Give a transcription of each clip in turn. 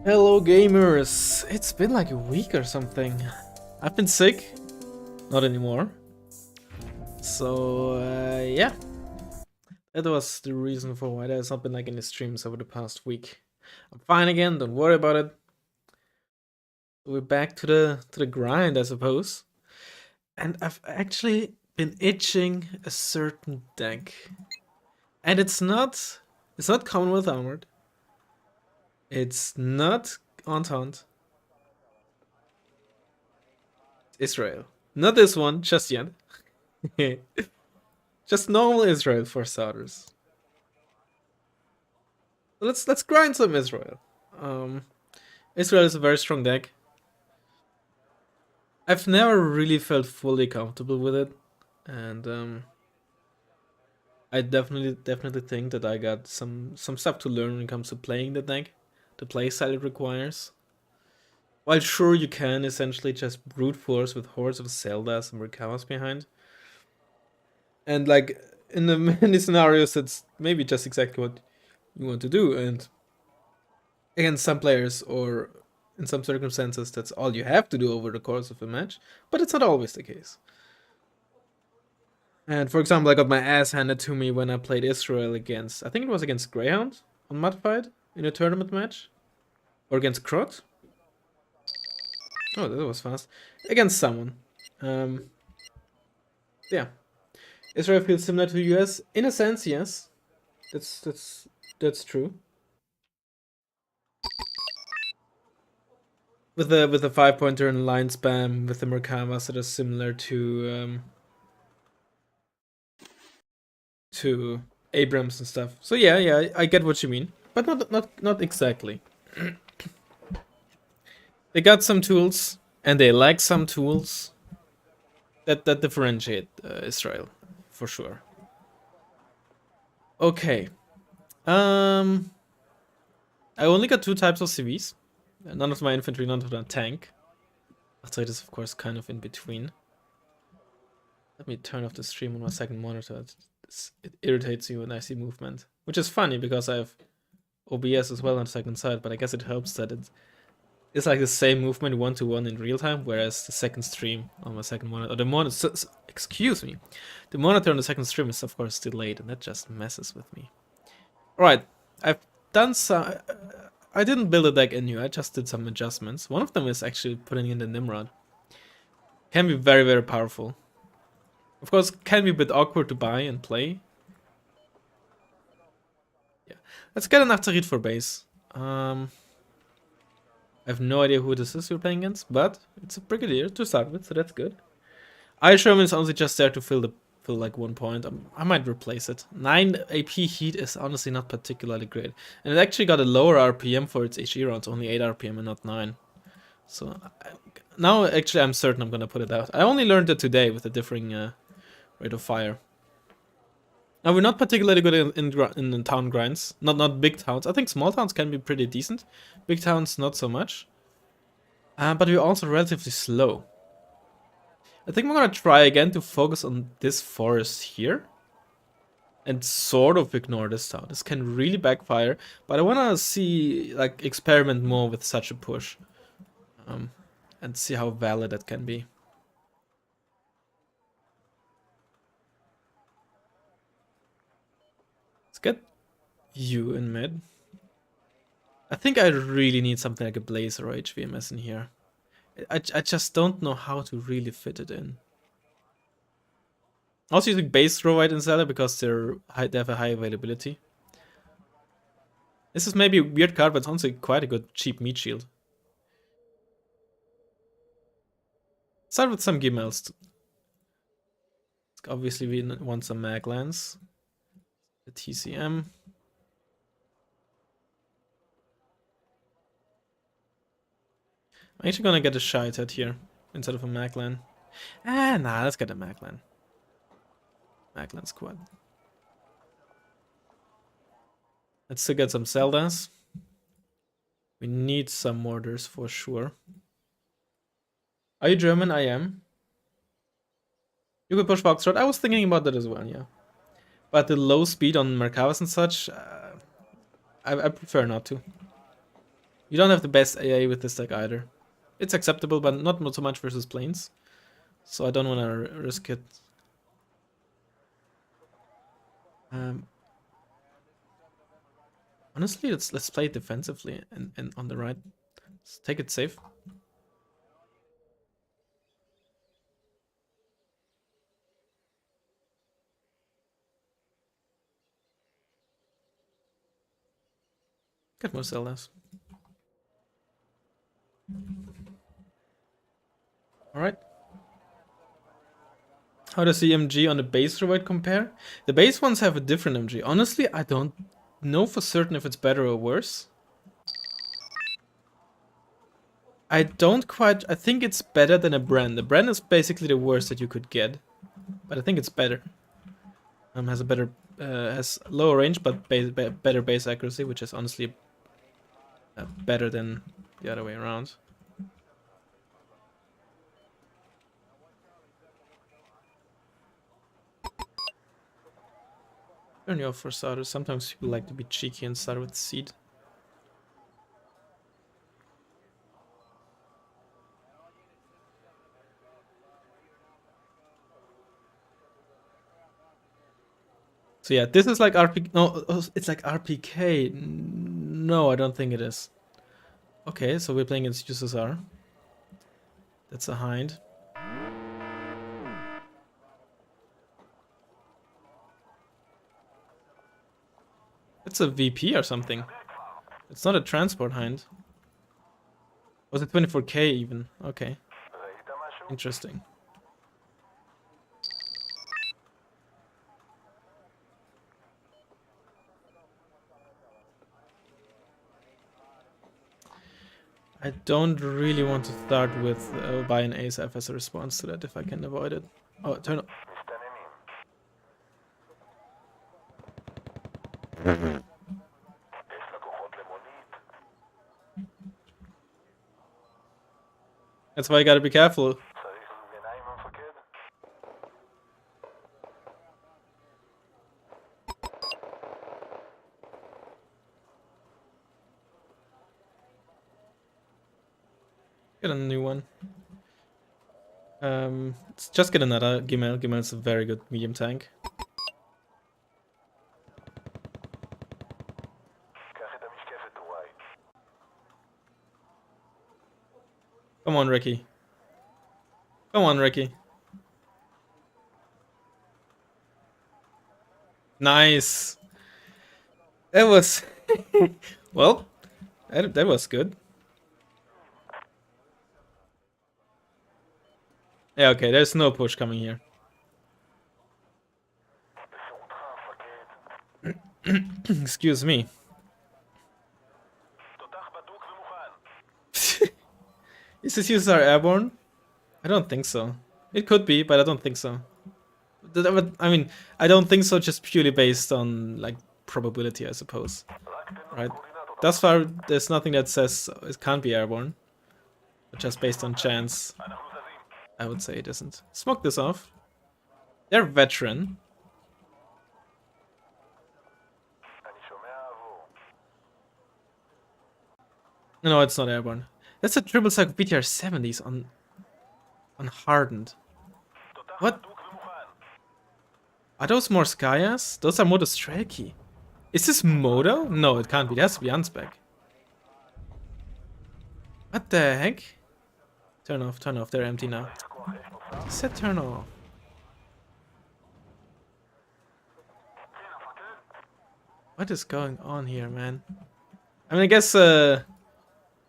Hello gamers! It's been like a week or something. I've been sick, not anymore. So yeah, that was the reason for why there's not been like any streams over the past week. I'm fine again, don't worry about it. We're back to the grind, I suppose. And I've actually been itching a certain deck. And it's not Commonwealth Armored. It's not Entente. It's Israel. Not this one, just yet. Just normal Israel for starters. Let's grind some Israel. Um, Israel is a very strong deck. I've never really felt fully comfortable with it, and I definitely think that I got some stuff to learn when it comes to playing the deck, the playstyle it requires. While sure you can essentially just brute force with hordes of Zeldas and Merkavas behind, and like in the many scenarios, that's maybe just exactly what you want to do, and against some players or in some circumstances that's all you have to do over the course of a match, but it's not always the case. And for example, I got my ass handed to me when I played Israel against, I think it was against Greyhound on Mudfight in a tournament match, or against Krot. Oh, that was fast. Against someone. Um, yeah, Israel feels similar to the US in a sense. Yes, that's true. With the 5 pointer and line spam with the Merkavas that are similar to Abrams and stuff. So yeah, I get what you mean, but not exactly. They got some tools, and they like some tools that differentiate Israel, for sure. Okay, um, I only got two types of CVs. None of my infantry, none of my tank. Artillery is of course kind of in between. Let me turn off the stream on my second monitor. It irritates you when I see movement, which is funny because I have OBS as well on the second side, but I guess it helps that it's like the same movement 1-to-1 in real time, whereas the second stream on my second monitor, or the monitor, excuse me, the monitor on the second stream is of course delayed, and that just messes with me. Alright, I've done some, I didn't build a deck anew, I just did some adjustments. One of them is actually putting in the Nimrod. Can be very, very powerful. Of course, can be a bit awkward to buy and play. Yeah, let's get an Acharit for base. I have no idea who this is we're playing against, but it's a Brigadier to start with, so that's good. Iron Sherman is honestly just there to fill like 1 point. I might replace it. 9 AP heat is honestly not particularly great. And it actually got a lower RPM for its HE rounds, only 8 RPM and not 9. So now actually I'm certain I'm gonna put it out. I only learned it today with the differing rate of fire. Now we're not particularly good in town grinds. Not big towns. I think small towns can be pretty decent. Big towns not so much. But we're also relatively slow. I think I'm gonna try again to focus on this forest here. And sort of ignore this town. This can really backfire. But I wanna see, like, experiment more with such a push. And see how valid that can be. Let's get you in mid. I think I really need something like a Blazer or HVMS in here. I just don't know how to really fit it in. Also using base throw right instead because they have a high availability. This is maybe a weird card, but it's honestly quite a good cheap meat shield. Start with some Gimels. Obviously we want some Maglands. The TCM. I'm actually gonna get a Shited here instead of a Maglan. Nah, let's get a Maglan. Maglan squad. Let's still get some Zeldas. We need some mortars for sure. Are you German? I am. You could push Foxtrot. I was thinking about that as well, yeah. But the low speed on Merkavas and such, I prefer not to. You don't have the best AA with this deck either. It's acceptable, but not so much versus planes. So I don't want to risk it. Honestly, let's play it defensively and on the right. Let's take it safe. Get more Zeldas. Alright. How does the MG on the base revoid compare? The base ones have a different MG. Honestly, I don't know for certain if it's better or worse. I think it's better than a Brand. The Brand is basically the worst that you could get. But I think it's better. Has a better, has lower range, but better base accuracy, which is honestly better than the other way around. Turn you off for starters. Sometimes people like to be cheeky and start with Seed. So yeah, this is like RPK. No, it's like RPK. No, I don't think it is. Okay, so we're playing against USSR. That's a hind. It's a VP or something. It's not a transport hind. Was it 24k even? Okay. Interesting. I don't really want to start with buy an ASF as a response to that if I can avoid it. Oh, turn off. That's why you gotta be careful. Get a new one. Let's just get another Gimel. Gimel is a very good medium tank. Come on, Ricky. Come on, Ricky. Nice. That was... well, that was good. Yeah, okay, there's no push coming here. Excuse me. Is this user airborne? I don't think so. It could be, but I don't think so. I mean, I don't think so just purely based on, like, probability, I suppose. Right? Thus far, there's nothing that says it can't be airborne. But just based on chance, I would say it isn't. Smoke this off. They're veteran. No, it's not airborne. That's a triple cycle BTR 70s on hardened. What? Are those more Skyas? Those are Moto Strelki. Is this Moto? No, it can't be. It has to be unspec. What the heck? Turn off, turn off. They're empty now. I said turn off. What is going on here, man? I mean, I guess a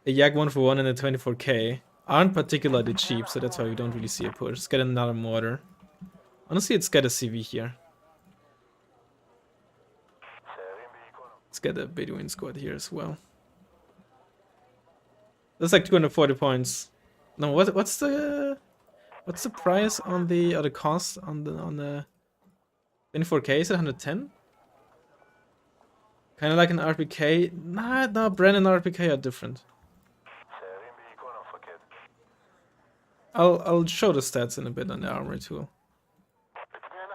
Yak 1-for-1 and a 24k aren't particularly cheap, so that's why we don't really see a push. Let's get another mortar. Honestly, let's get a CV here. Let's get a Bedouin squad here as well. That's like 240 points. No, what's the price on the, or the cost on the 24k? Is it 110? Kind of like an RPK. Nah, no, Bren and RPK are different. I'll show the stats in a bit on the armor tool.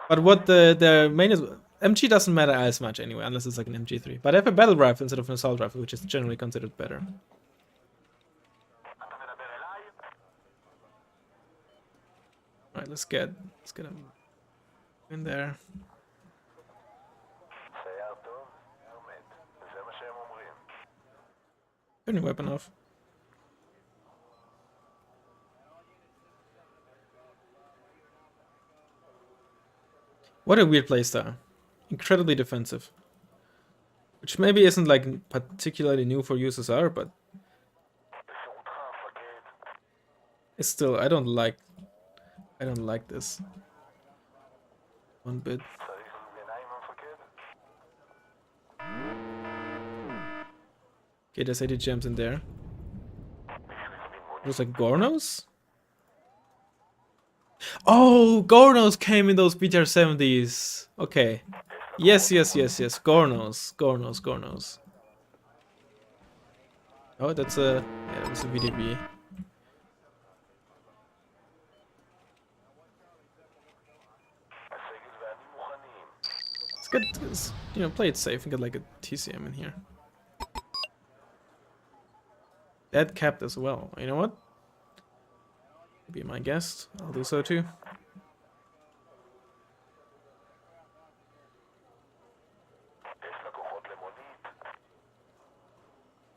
But what the main is, MG doesn't matter as much anyway, unless it's like an MG3. But I have a battle rifle instead of an assault rifle, which is generally considered better. Alright, let's get him in there. Turn your weapon off. What a weird playstyle. Incredibly defensive. Which maybe isn't like particularly new for USSR, but it's still I don't like this one bit. Okay, there's 80 gems in there. Looks like Gornos? Oh, Gornos came in those BTR 70s. Okay. Yes. Gornos. Oh, that's a that was a VDB. Let's play it safe and get like a TCM in here. That capped as well. You know what? Be my guest. I'll do so too.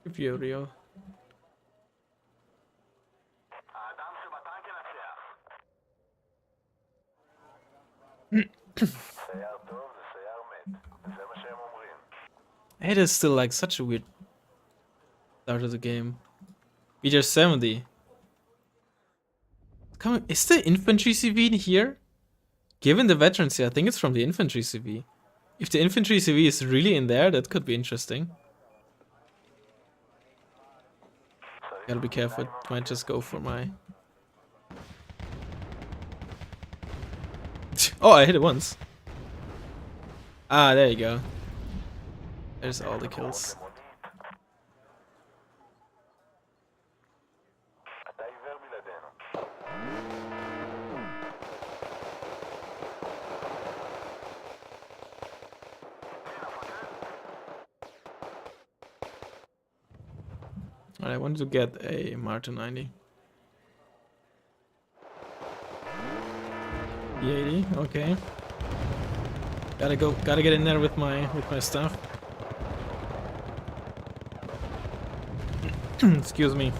Furio. It is still like such a weird start of the game. BTR 70. Come on, is the infantry CV in here? Given the veterans here, I think it's from the infantry CV. If the infantry CV is really in there, that could be interesting. Gotta be careful, it might just go for my... Oh, I hit it once. Ah, there you go. There's all the kills. Alright, I wanted to get a Martin 90. E80, okay. Gotta get in there with my stuff. Excuse me.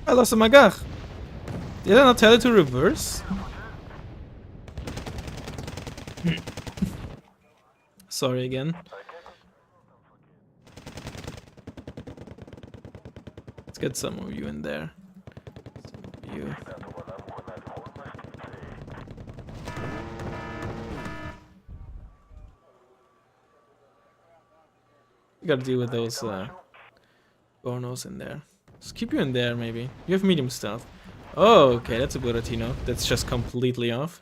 I lost a Magach. Did I not tell it to reverse? Sorry again. Let's get some of you in there. Some of you. You gotta deal with those Gornos in there. Just keep you in there, maybe. You have medium stealth. Oh, okay, that's a Buratino. That's just completely off.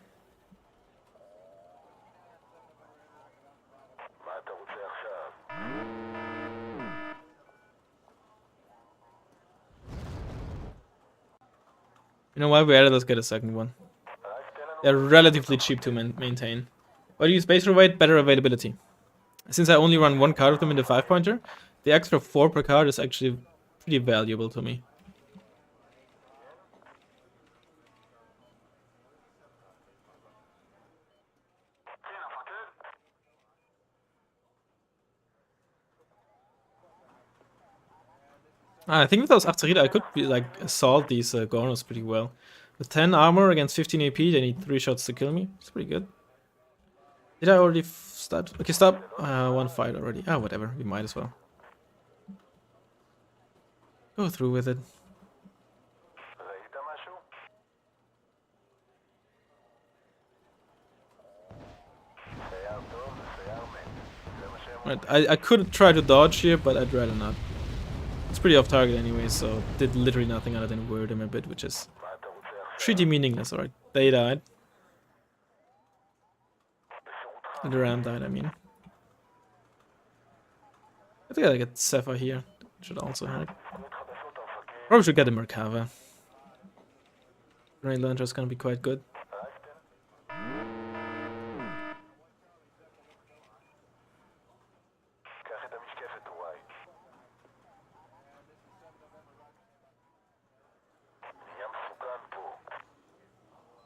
You know what? We added, let's get a second one. They're relatively cheap to maintain. Why do you use base weight? Better availability. Since I only run one card of them in the 5-pointer, the extra 4 per card is actually pretty valuable to me. I think with those Artillerie, I could be, like assault these Gornos pretty well. With 10 armor against 15 AP, they need 3 shots to kill me. It's pretty good. Did I already start? Okay, stop. One fight already. Ah, whatever. We might as well. Go through with it. Right, I could try to dodge here, but I'd rather not. It's pretty off target anyway, so did literally nothing other than weird him a bit, which is pretty meaningless. Alright, they died. And the ram died, I mean. I think I get Sepha here. Should also help. Probably should get a Merkava. Rain Launcher is gonna be quite good.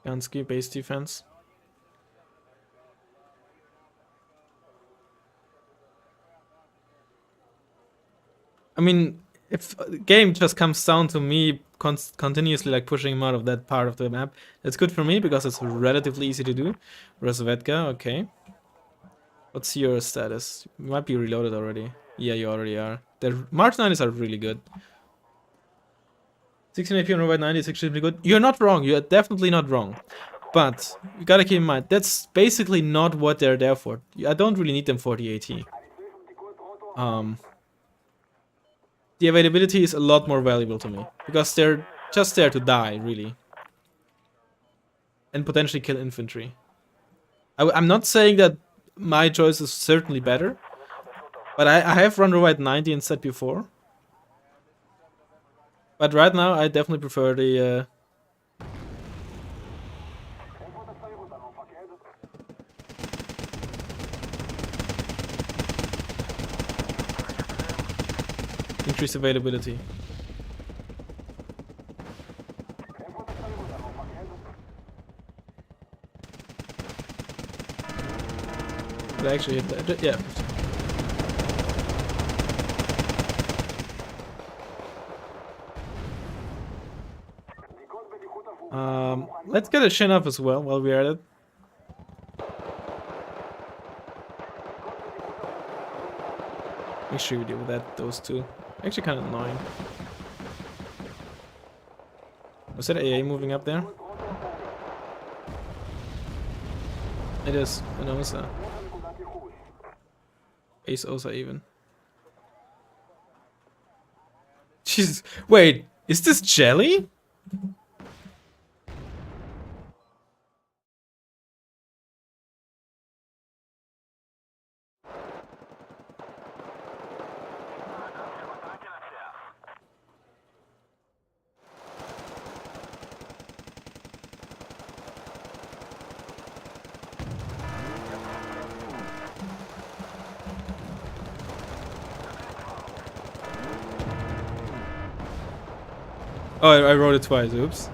Gansky, base defense. I mean, if the game just comes down to me continuously like pushing him out of that part of the map, that's good for me because it's relatively easy to do. Whereas Vedka, okay. What's your status? You might be reloaded already. Yeah, you already are. The March 90s are really good. 16 AP on Robot 90 is extremely good. You're not wrong. You're definitely not wrong. But you gotta keep in mind, that's basically not what they're there for. I don't really need them for the AT. The availability is a lot more valuable to me. Because they're just there to die, really. And potentially kill infantry. I'm not saying that my choice is certainly better. But I have run Robot 90 instead before. But right now, I definitely prefer the... increased availability. Did I actually hit that? Yeah. Let's get a shin up as well while we're at it. Make sure we deal with that, those two. Actually kind of annoying. Was that AA moving up there? It is. I know it's that. Ace Osa even. Jesus. Wait, is this jelly? Oh, I wrote it twice. Oops.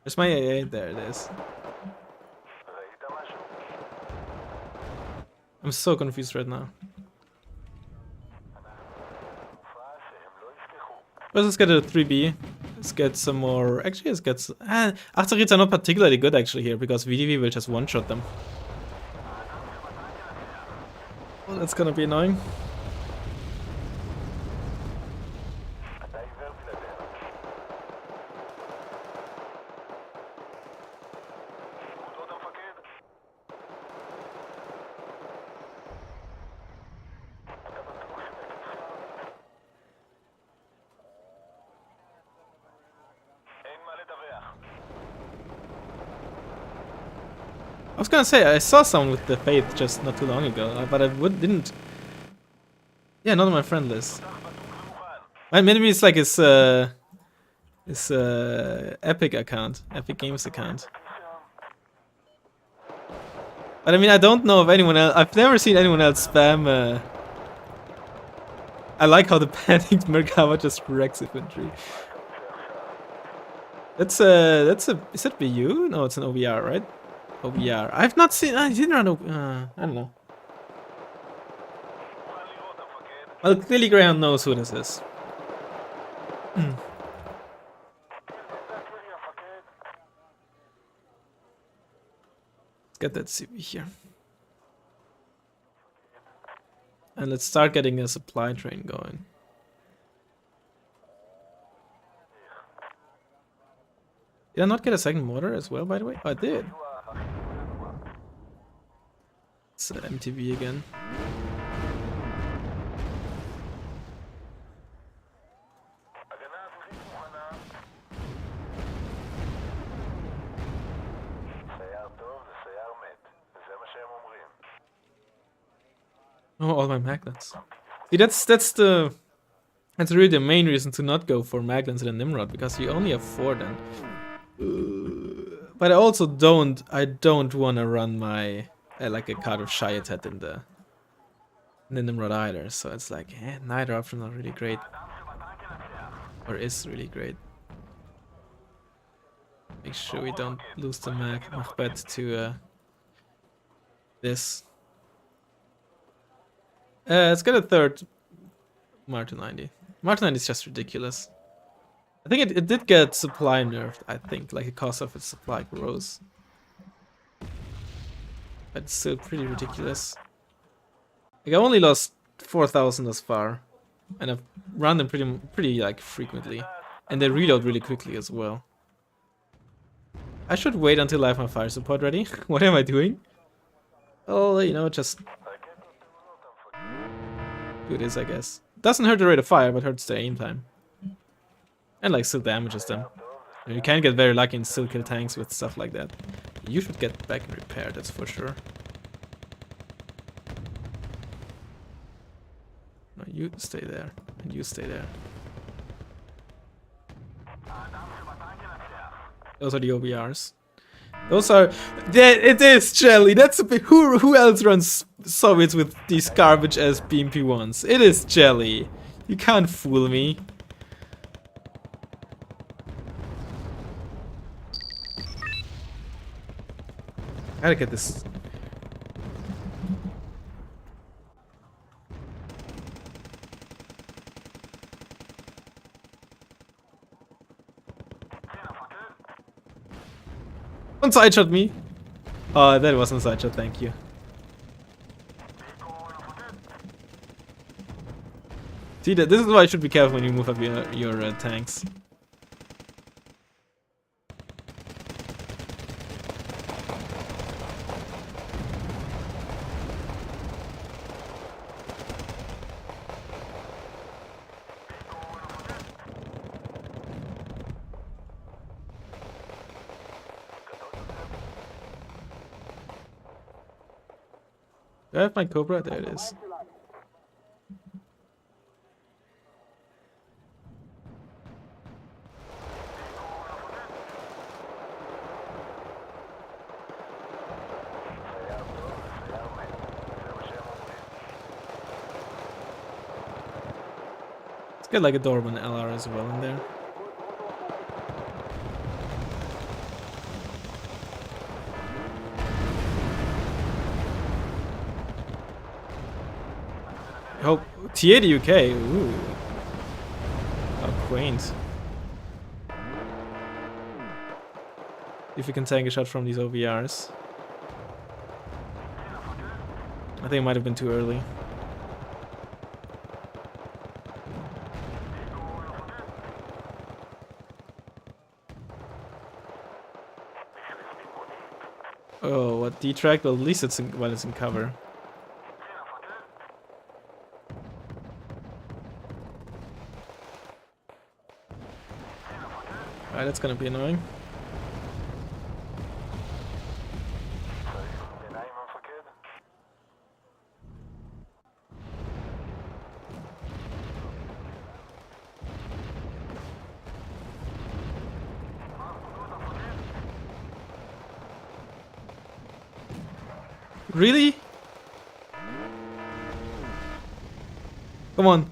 Where's my AA? There it is. I'm so confused right now. Let's get a 3B. Let's get some more. Actually, let's get. Achterits are not particularly good actually here because VDV will just one-shot them. Well, that's gonna be annoying. I was gonna say, I saw someone with the Faith just not too long ago, but I didn't... Yeah, not on my friend list. Maybe it's like his Epic account, Epic Games account. But I mean, I don't know if anyone else... I've never seen anyone else spam... I like how the panicked Merkava just wrecks infantry. That's a... Is that BU? No, it's an OVR, right? OVR. I've not seen... I didn't run... I don't know. Well, clearly Graham knows who this is. Let's get that CV here. And let's start getting a supply train going. Did I not get a second mortar as well, by the way? Oh, I did. It's MTV again. Oh, all my magnets. See, that's really the main reason to not go for magnets in a Nimrod, because you only have 4 then. But I also don't want to run my like a card of Shiatet in the And then Nimrod either, so it's like, neither option are really great. Or is really great. Make sure we don't lose the Macbeth to this. Let's get a third Martin 90. Martin 90 is just ridiculous. I think it did get supply nerfed, I think, like the cost of its supply rose. But it's still pretty ridiculous. Like I only lost 4,000 thus far. And I've run them pretty like frequently. And they reload really quickly as well. I should wait until I have my fire support ready. What am I doing? Oh, you know, just do this, I guess. Doesn't hurt the rate of fire, but hurts the aim time. And like still damages them. You can get very lucky and still kill tanks with stuff like that. You should get back and repair, that's for sure. No, you stay there. And you stay there. Those are the OBRs. Those are... It is Jelly! That's a bit... Who else runs Soviets with these garbage-ass BMP-1s? It is Jelly! You can't fool me. Gotta get this... One side shot me. Oh, that wasn't a side shot, thank you. See, this is why you should be careful when you move up your tanks. Do I have my Cobra? There it is. Let's get like a Dorman LR as well in there. Oh, T80 UK. Ooh. How quaint. If we can tank a shot from these OVRs. I think it might have been too early. Oh, what D-track? Well, at least it's while it's in cover. Alright, that's gonna be annoying. Really? Come on.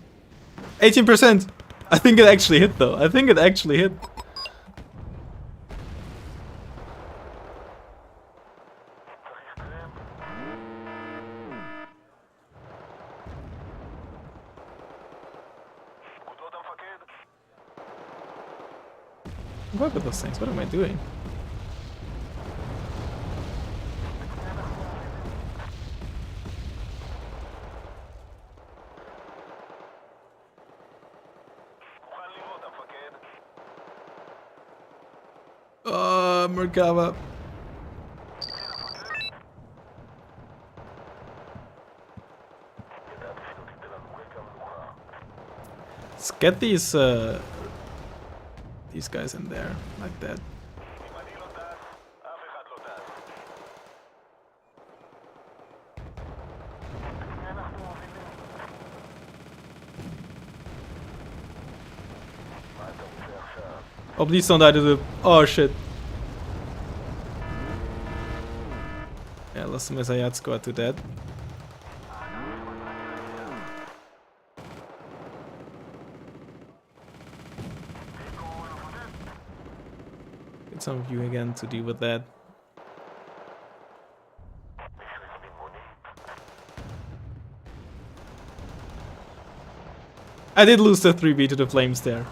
18%! I think it actually hit though. I think it actually hit. What with those things? What am I doing? Merkava. Let's get these guys in there, like that. Oh, please don't die to the... Oh, shit. Yeah, lost the Messiah squad to that. Get some of you again to deal with that. I did lose the 3B to the flames there.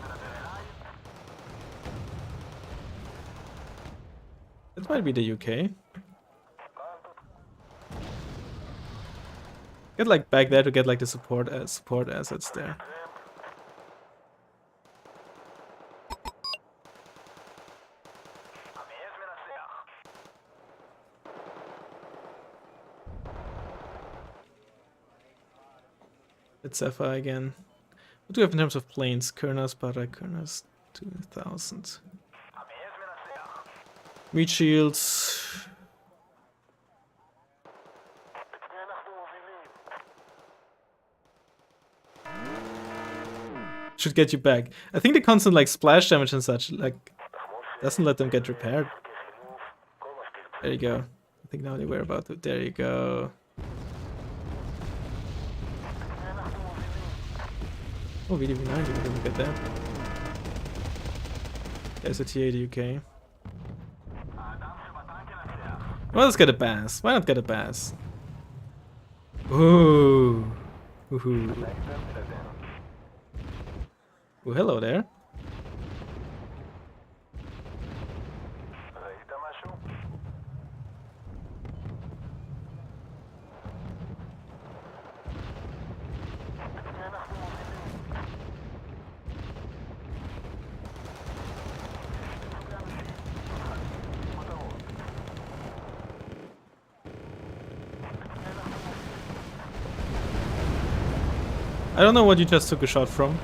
That might be the UK. Get like back there to get like the support assets there. It's Zephyr again. What do we have in terms of planes? Kurnas, Para, Kurnas, 2000. Meat shields. Should get you back. I think the constant like splash damage and such like doesn't let them get repaired. There you go. I think now they were about to. There you go. Oh, VDV9, you didn't get that. There's a TA UK. Well, let's get a bass. Why not get a bass? Ooh. Ooh. Ooh, hello there. I don't know what you just took a shot from.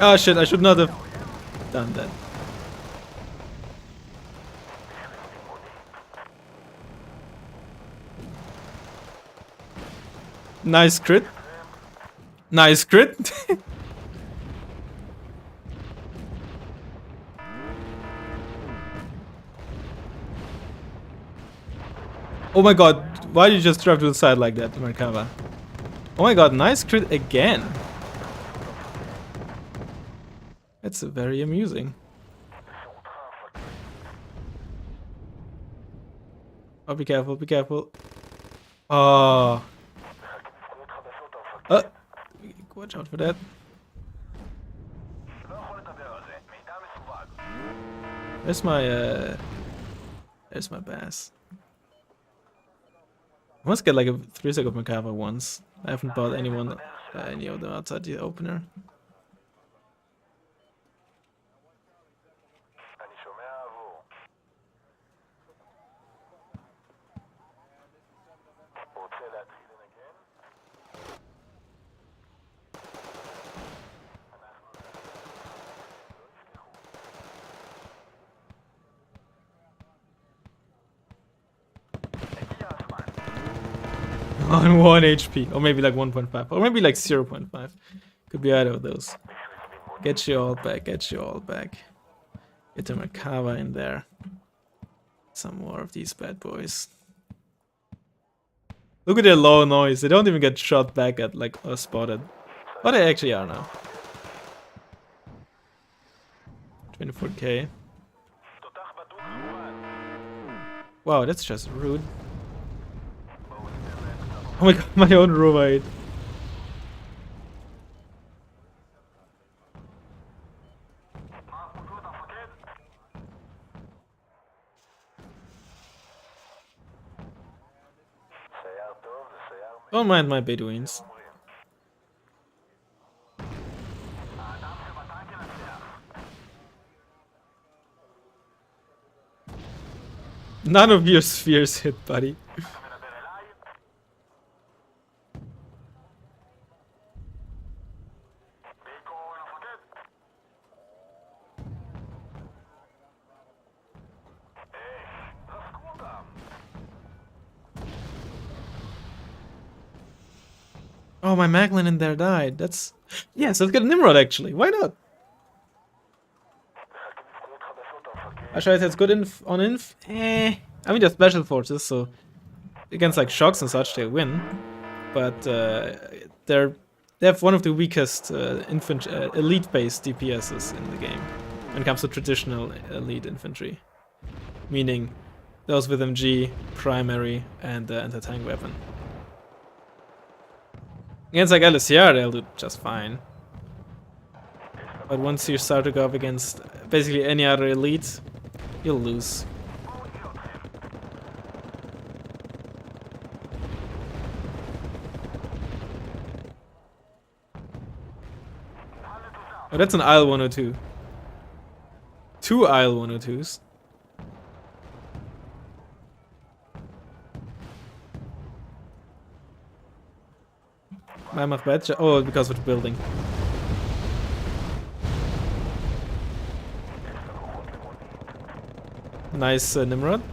Oh shit, I should not have done that. Nice crit. Nice crit. Oh my god, why did you just drive to the side like that, Merkava? Oh my god, nice crit again. That's very amusing. Oh, be careful, be careful. Oh. Watch out for that. There's my bass. I must get like a 3-sec of Merkava once. I haven't bought any of them outside the opener. On 1 HP, or maybe like 1.5, or maybe like 0.5. Could be either of those. Get you all back, get you all back. Get the Merkava in there. Some more of these bad boys. Look at their low noise, they don't even get shot back at, like, or spotted. But they actually are now. 24k. Wow, that's just rude. Oh my god, my own robot. Don't mind my Bedouins. None of your spheres hit, buddy. Oh, my Maglin in there died. That's... Yes, let's get a Nimrod, actually. Why not? Ashite has good inf on inf. I mean, they're special forces, so against like shocks and such, they win. But they have one of the weakest elite-based DPSs in the game when it comes to traditional elite infantry, meaning those with MG, primary, and anti-tank weapon. Against like LSCR, they'll do just fine. But once you start to go up against basically any other elite, you'll lose. Oh, that's an Isle 102. Two Isle 102s. Mammoth badge. Oh, because of the building. Nice Nimrod.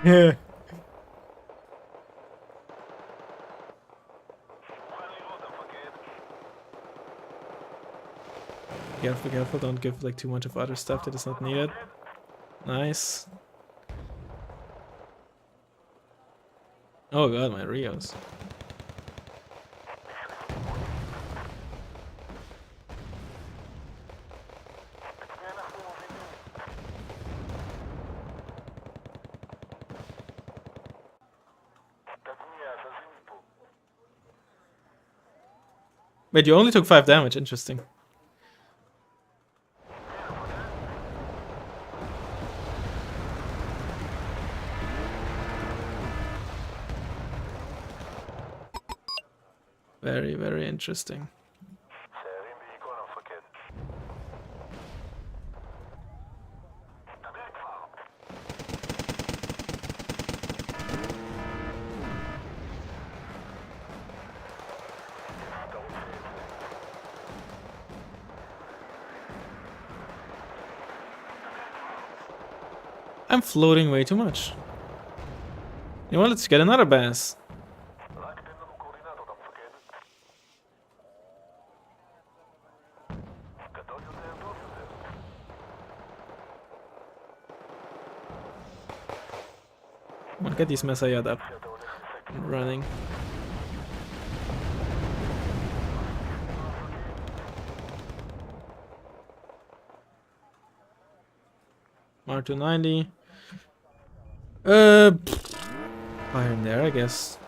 Yeah. Careful, careful, don't give like too much of other stuff that is not needed. Nice. Oh god, my Rios. Wait, you only took 5 damage, interesting. Very, very interesting. I'm floating way too much. You know what, let's get another bass. Come on, get these Messiah up and running. R290. Fire in there, I guess.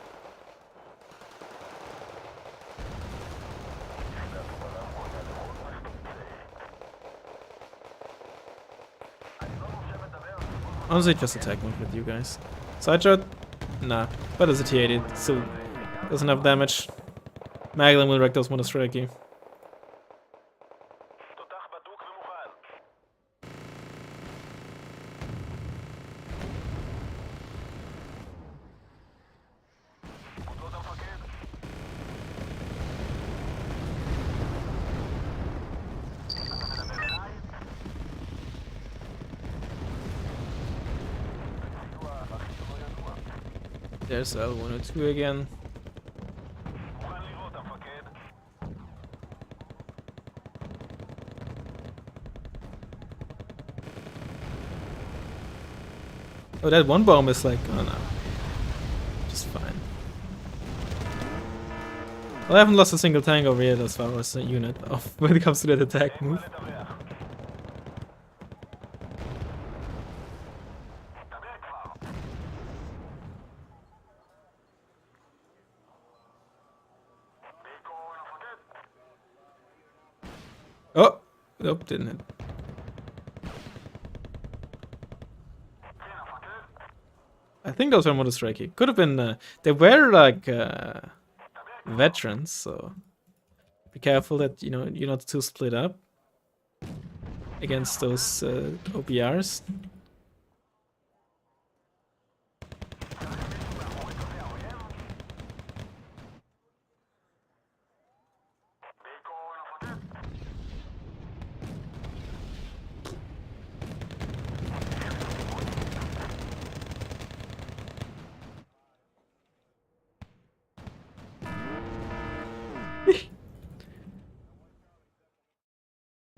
Honestly, just attack mode with you guys. Side shot? Nah. But it's a T80. It still doesn't have damage. Maglin will wreck those Monostrike. There's L102 again. Oh, that one bomb is like, oh no. Just fine. Well, I haven't lost a single tank over here as far as a unit of when it comes to that attack move. Oh! Nope, didn't hit. I think those were modus Reiki. Could have been. They were like veterans, so be careful that you're not too split up against those OBRs.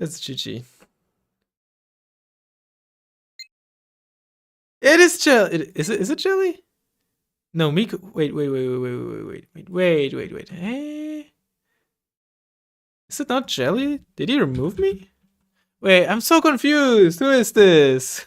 It's GG. It is jelly. Is it jelly? No, Miku. Wait. Hey, is it not jelly? Did he remove me? Wait, I'm so confused. Who is this?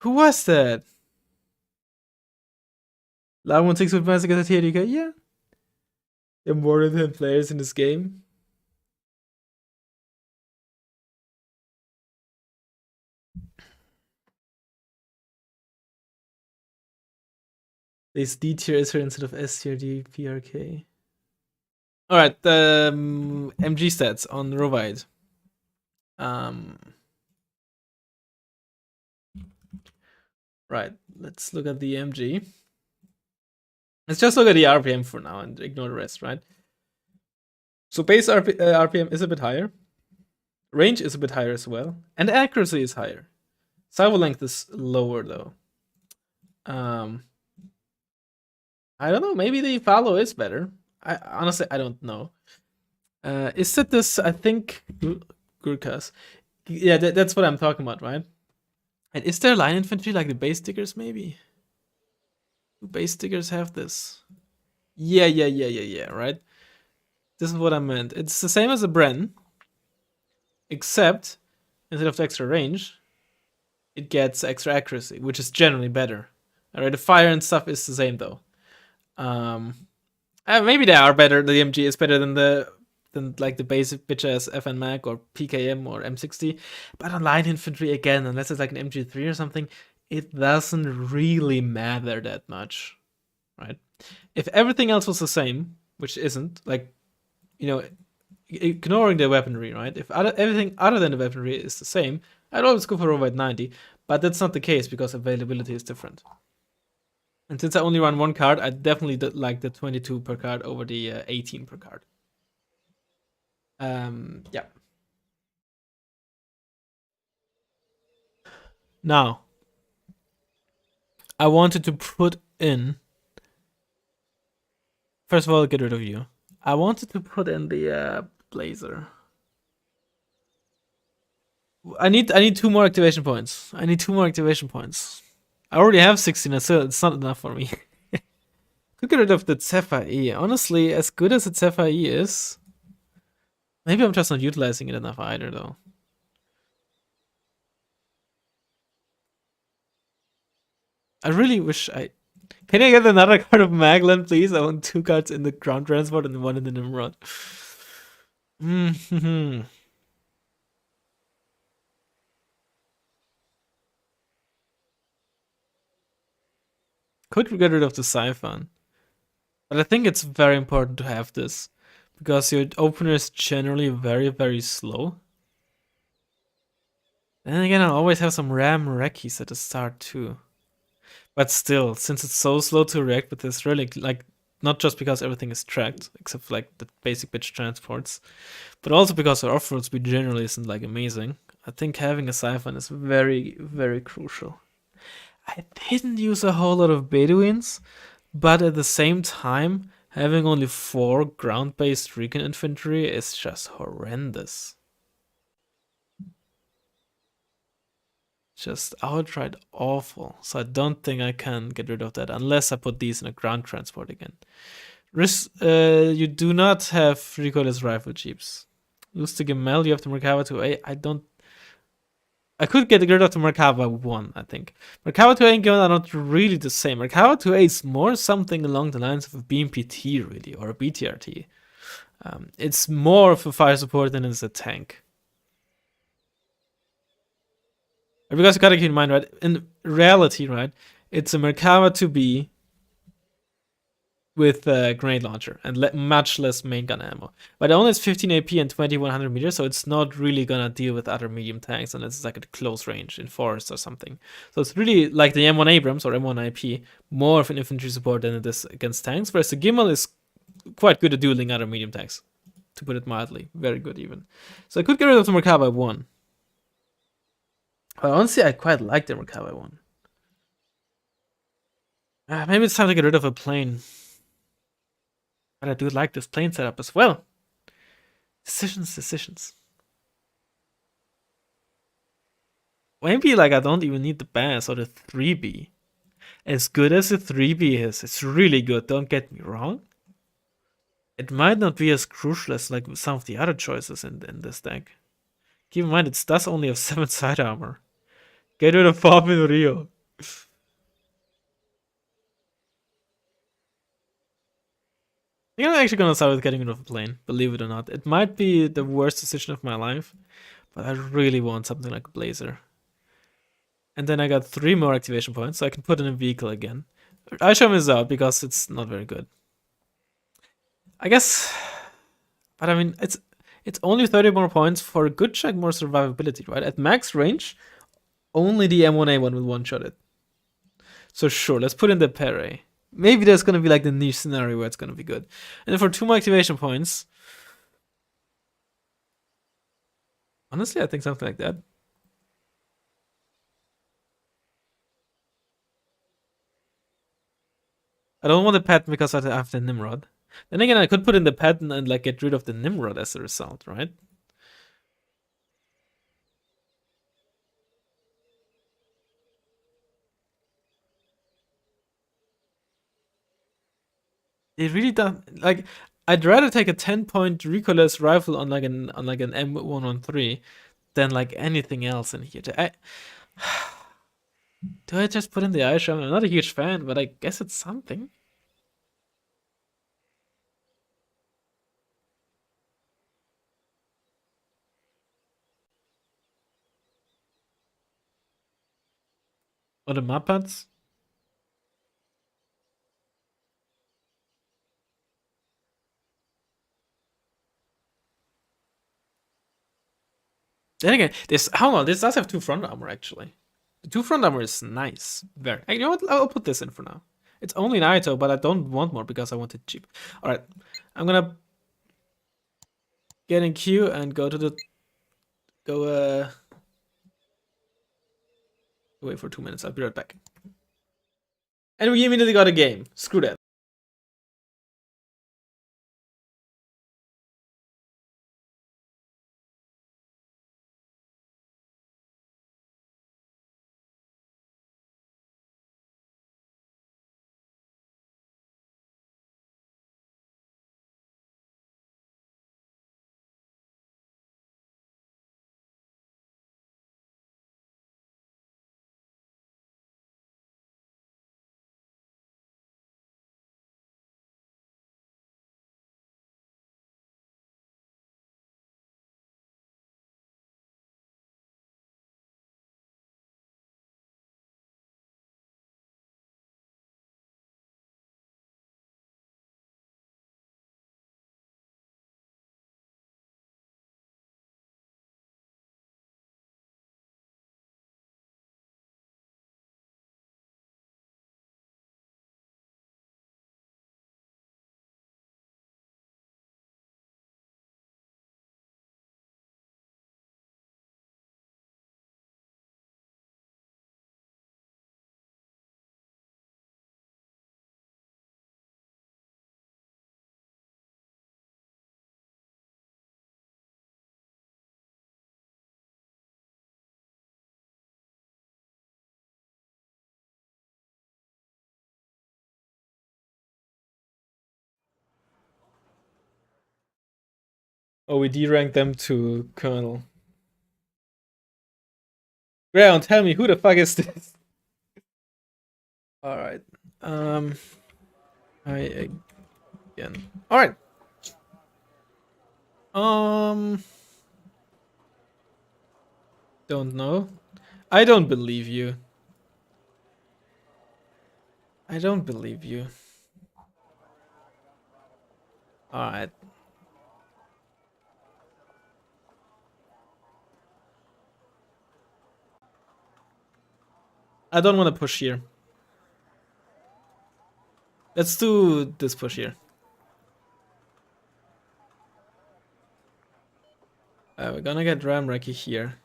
Who was that? Loud 1-6 with Massive at TDK? Yeah. There are more than 10 players in this game. This D tier is here instead of S tier DPRK. Alright, the MG stats on Rovide. Right, let's look at the MG. Let's just look at the RPM for now and ignore the rest, right? So base RPM is a bit higher. Range is a bit higher as well. And accuracy is higher. Salvo length is lower though. I don't know, maybe the follow is better. Honestly, I don't know. Is it this, I think, Gurkhas? Yeah, that's what I'm talking about, right? And is there line infantry like the base stickers, maybe? Do base stickers have this? Yeah, right? This is what I meant. It's the same as a Bren, except instead of the extra range, it gets extra accuracy, which is generally better. Alright, the fire and stuff is the same though. Maybe they are better. The MG is better than like the basic bitch ass FN Mag or PKM or M60. But on line infantry again, unless it's like an MG3 or something, it doesn't really matter that much, right? If everything else was the same, which isn't, like, ignoring the weaponry, right? If everything other than the weaponry is the same, I'd always go for Rovide 90, but that's not the case because availability is different. And since I only run one card, I definitely like the 22 per card over the 18 per card. Yeah. Now, I wanted to put in. First of all, get rid of you. I wanted to put in the blazer. I need 2 more activation points. I already have 16, so it's not enough for me. Could get rid of the Zephyr E. Honestly, as good as the Zephyr E is, maybe I'm just not utilizing it enough either, though. I really wish I... Can I get another card of Maglan, please? I want 2 cards in the ground transport and 1 in the Nimrod. Could get rid of the Siphon. But I think it's very important to have this, because your opener is generally very, very slow. Then again, I'll always have some Ram Rekis at the start too. But still, since it's so slow to react with this relic, like, not just because everything is tracked, except for like the basic bitch transports, but also because our off-road speed generally isn't like amazing, I think having a Siphon is very, very crucial. I didn't use a whole lot of Bedouins, but at the same time, having only 4 ground-based recon infantry is just horrendous. Just outright awful. So I don't think I can get rid of that unless I put these in a ground transport again. You do not have recoilless rifle jeeps. Lose the Gemel, you have to recover to A. I don't... I could get rid of the Merkava 1, I think. Merkava 2A and Given are not really the same. Merkava 2A is more something along the lines of a BMPT, really, or a BTRT. It's more of a fire support than it's a tank. Because you gotta keep in mind, right? In reality, right, it's a Merkava 2B with a grenade launcher and much less main gun ammo. But it only has 15 AP and 2100 meters, so it's not really gonna deal with other medium tanks unless it's like at close range in forest or something. So it's really like the M1 Abrams or M1 IP, more of an infantry support than it is against tanks, whereas the Gimel is quite good at dueling other medium tanks, to put it mildly. Very good, even. So I could get rid of the Merkava 1. But honestly, I quite like the Merkava 1. Maybe it's time to get rid of a plane. But I do like this plane setup as well. Decisions. Maybe like I don't even need the Bass or the 3B. As good as the 3B is, it's really good, don't get me wrong. It might not be as crucial as like some of the other choices in this deck. Keep in mind, it does only have 7 side armor. Get rid of Bob in Rio. I think I'm actually gonna start with getting rid of a plane, believe it or not. It might be the worst decision of my life, but I really want something like a Blazer. And then I got 3 more activation points, so I can put in a vehicle again. Isham is out because it's not very good. I guess, but I mean, it's only 30 more points for a good check, more survivability, right? At max range, only the M1A1 will one-shot it. So sure, let's put in the Pere. Maybe there's gonna be like the niche scenario where it's gonna be good. And then for 2 more activation points, honestly, I think something like that. I don't want the pattern because I have the Nimrod. Then again, I could put in the pattern and like get rid of the Nimrod as a result, right? It really don't like. I'd rather take a 10-point recoilless rifle on like an M113 than like anything else in here. Do I just put in the Isham? I'm not a huge fan, but I guess it's something. Or the Muppets. Then again, this hold on, this does have 2 front armor actually. The 2 front armor is nice. Very. You know what? I'll put this in for now. It's only an Ito, but I don't want more because I want it cheap. Alright. I'm gonna get in queue and go to the wait for 2 minutes. I'll be right back. And we immediately got a game. Screw that. Oh, we D-ranked them to Colonel. Ground, tell me, who the fuck is this? Alright. I again. Alright. Don't know. I don't believe you. I don't believe you. Alright. I don't want to push here. Let's do this push here. We're gonna get Ramraki here.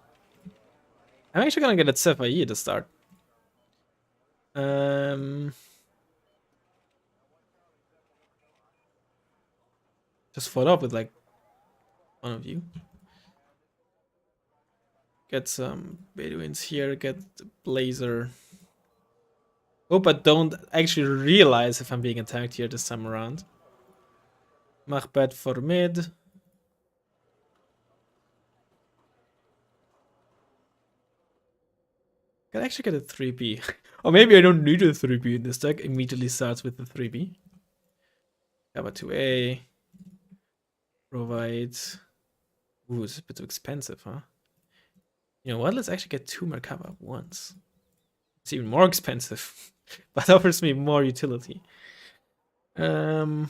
I'm actually gonna get a Cephai to start. Just follow up with like one of you. Get some Bedouins here, get the Blazer. Hope I don't actually realize if I'm being attacked here this time around. Machbet for mid. Can actually get a 3B. Or maybe I don't need a 3B in this deck. Immediately starts with the 3B. Cover 2A. Provide. Ooh, it's a bit too expensive, huh? You know what? Let's actually get 2 Merkaba at once. It's even more expensive, but offers me more utility. And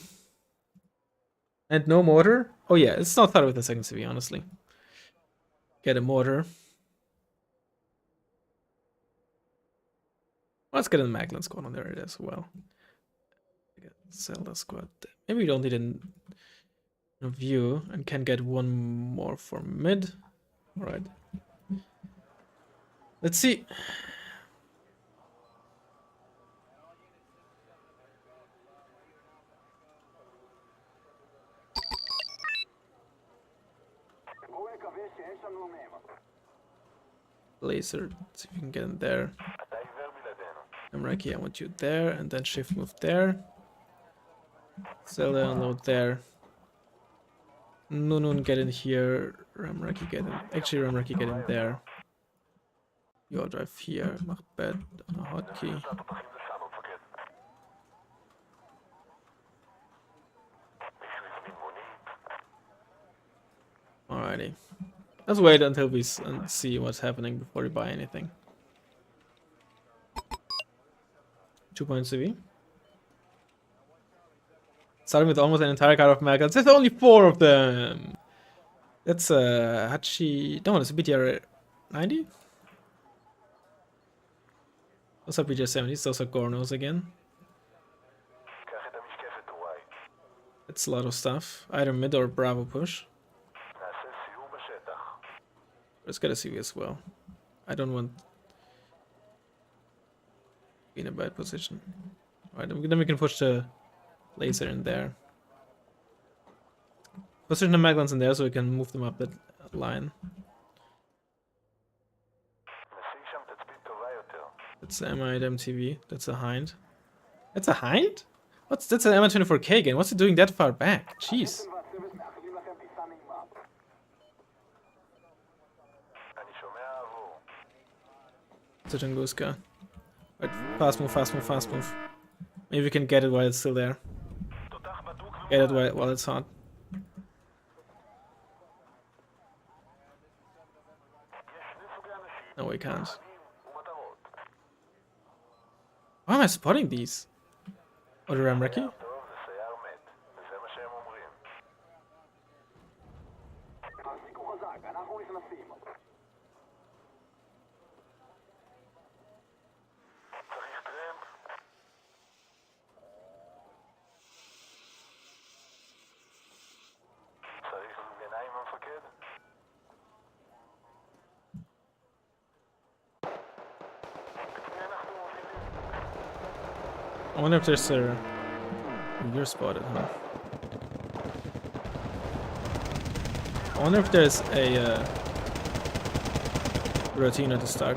no mortar? Oh yeah, it's not thought with the second CV, honestly. Get a mortar. Let's get a Maglan squad on there as well. Zelda squad. Maybe we don't need a view and can get one more for mid. Alright. Let's see. Laser, see if we can get in there. Ramraki, I want you there, and then shift move there. Zelda unload there. Nunun get in here. Ramraki get in. Actually, Ramraki get in there. You all drive here. Machbet on a hotkey. Alrighty. Let's wait until we see what's happening before we buy anything. 2 points CV. Starting with almost an entire card of Magans. There's only 4 of them. That's Hachi. No, it's a BTR 90. Those are BTR 70s. Those are Gornos again. That's a lot of stuff. Either mid or Bravo push. Let's get a CV as well. I don't want to be in a bad position. Alright, then we can push the laser in there. Position the Maglans in there so we can move them up that line. That's the MI MTV. That's a Hind. That's a Hind? That's an MI24K again. What's it doing that far back? Jeez. Tunguska. Right, fast move, fast move, fast move. Maybe we can get it while it's still there. Get it while it's hot. No, we can't. Why am I spotting these? Or the Ramraki? I wonder if there's a... You're spotted, huh? I wonder if there's a routine at the start.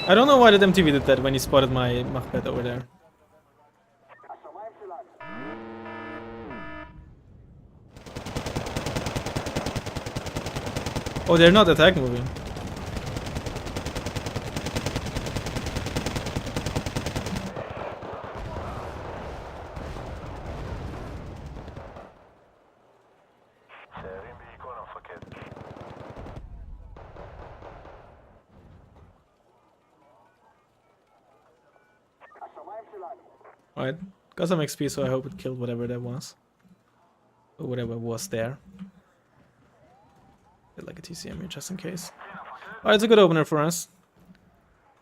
I don't know why the MTV did that when he spotted my Machbet over there. Oh, they're not attack moving. Alright, got some XP, so I hope it killed whatever that was. Or whatever was there. Get like a TCM here just in case. Alright, it's a good opener for us.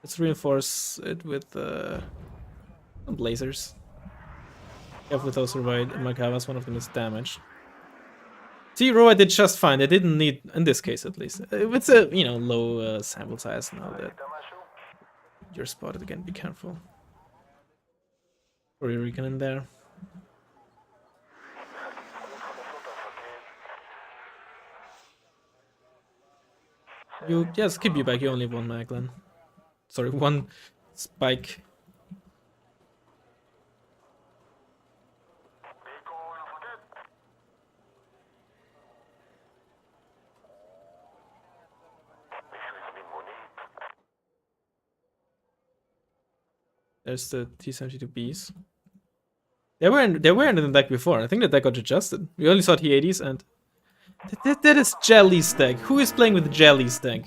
Let's reinforce it with some lasers. Careful with those Markavas, one of them is damaged. See, Roa did just fine. They didn't need, in this case at least. It's a, you know, low sample size and all that. You're spotted again, be careful. Or your recon in there. You just keep you back, you only have one Maglan. Sorry, one spike. There's the T-72Bs. They were in the deck before. I think the deck got adjusted. We only saw T-80s and that is Jelly's deck. Who is playing with Jelly's deck?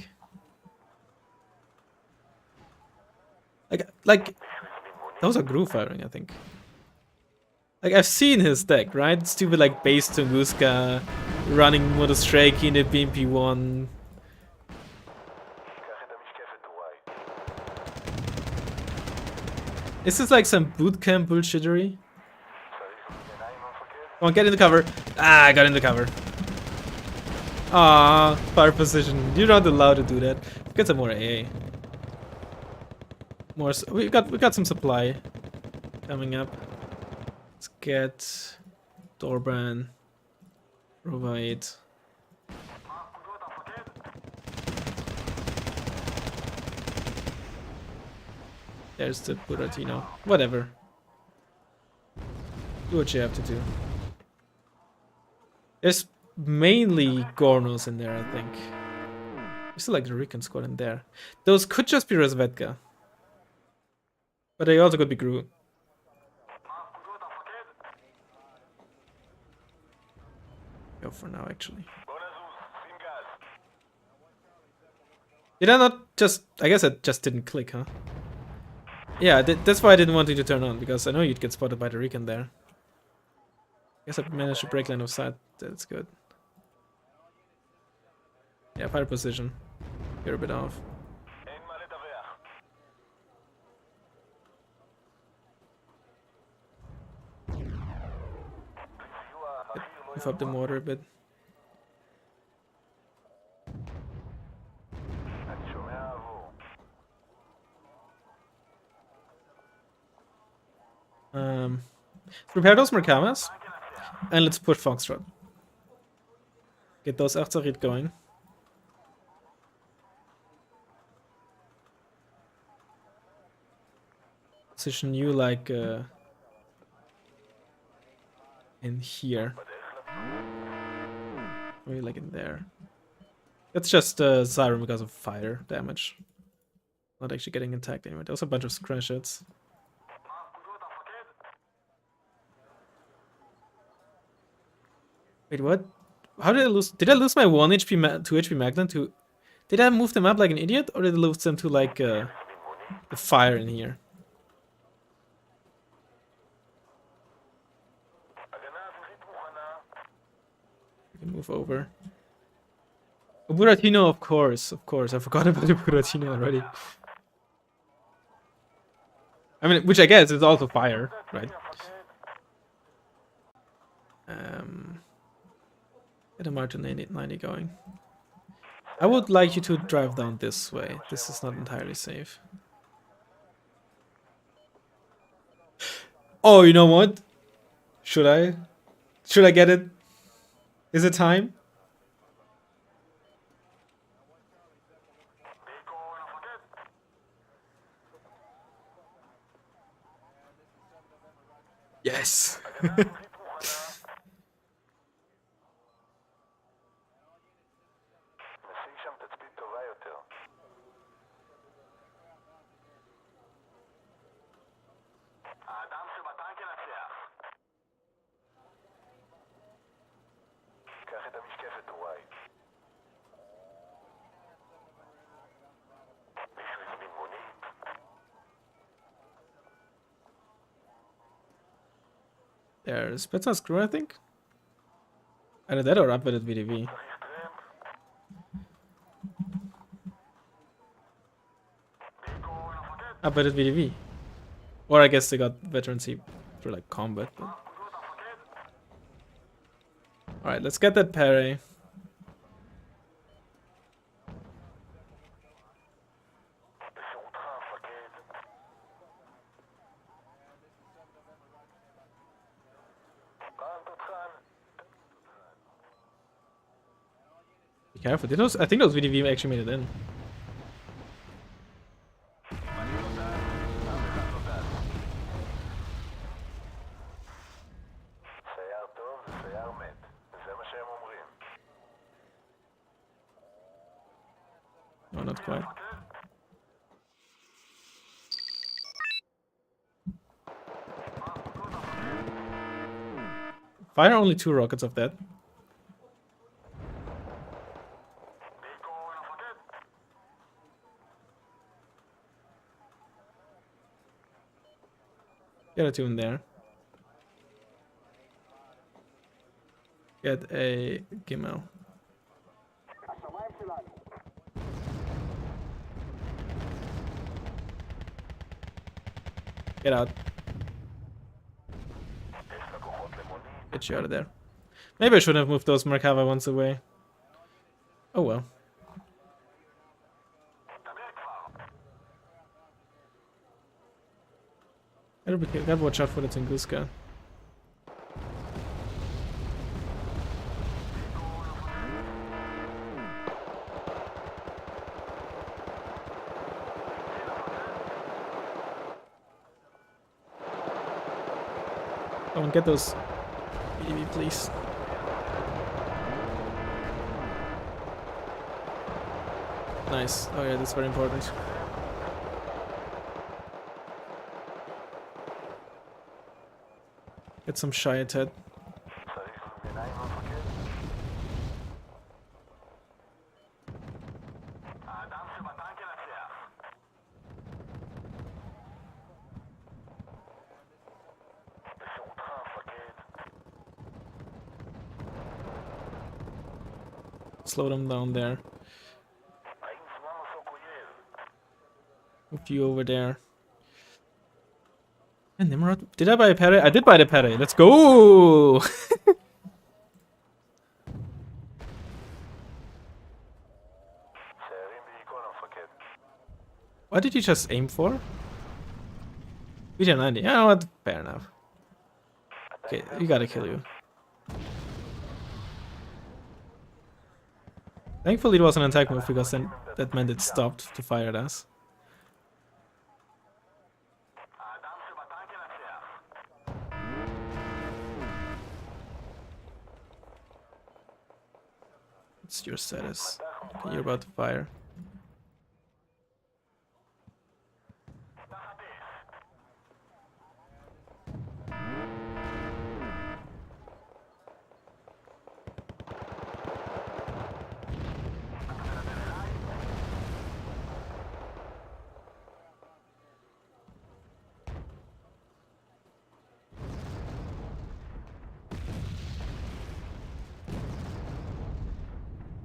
Like those are groove firing, I think. Like I've seen his deck, right? Stupid like base Tunguska, running Modus Shreki in the BMP1. Is this like some bootcamp bullshittery? Come on, get in the cover. Ah, I got in the cover. Ah, fire position. You're not allowed to do that. Get some more AA. More. We got some supply coming up. Let's get Dorban, Provide. There's the Buratino. Whatever. Do what you have to do. There's mainly Gornos in there, I think. I still like the Recon squad in there. Those could just be Razvedka. But they also could be Gru. Go for now, actually. Did I not just... I guess it just didn't click, huh? Yeah, that's why I didn't want you to turn on, because I know you'd get spotted by the Recon there. I guess I managed to break line of sight. That's good. Yeah, fire position. You're a bit off. Move up the mortar a bit. Prepare those Merkamas. And let's push Foxtrot. Get those Achtsarit going. Position you like in here. Maybe like in there. That's just Siren because of fire damage. Not actually getting attacked anyway. There's a bunch of crash hits. Wait, what? How did I lose? Did I lose my 1 HP, 2 HP Magnan to... Did I move them up like an idiot? Or did I lose them to like the fire in here? We can move over. Oh, Buratino, of course. I forgot about the Buratino already. I mean, which I guess is also fire, right? Get a Martin 90 going. I would like you to drive down this way. This is not entirely safe. Oh, you know what? Should I? Should I get it? Is it time? Yes. There's Pizza Screw, I think. Either that or updated VDV. Updated VDV. Or I guess they got veterancy for like combat. But... Alright, let's get that parry. Be careful. Did those, I think those VDV actually made it in. No, not quite. Fire only 2 rockets of that. Get a 2 in there. Get a Gimel. Get out. Get you out of there. Maybe I shouldn't have moved those Merkava ones away. Oh well. Gotta watch out for the Tunguska. Come on, get those BDV, please. Nice. Oh yeah, that's very important. Get some shy attack. Slow them down there. Move you over there. And Nimrod, did I buy a parry? I did buy the parry. Let's go! What did you just aim for? VJ90. Yeah, what? Fair enough. Okay, you gotta kill you. Thankfully it was an attack move because then that meant it stopped to fire at us. What's your status? Okay, you're about to fire.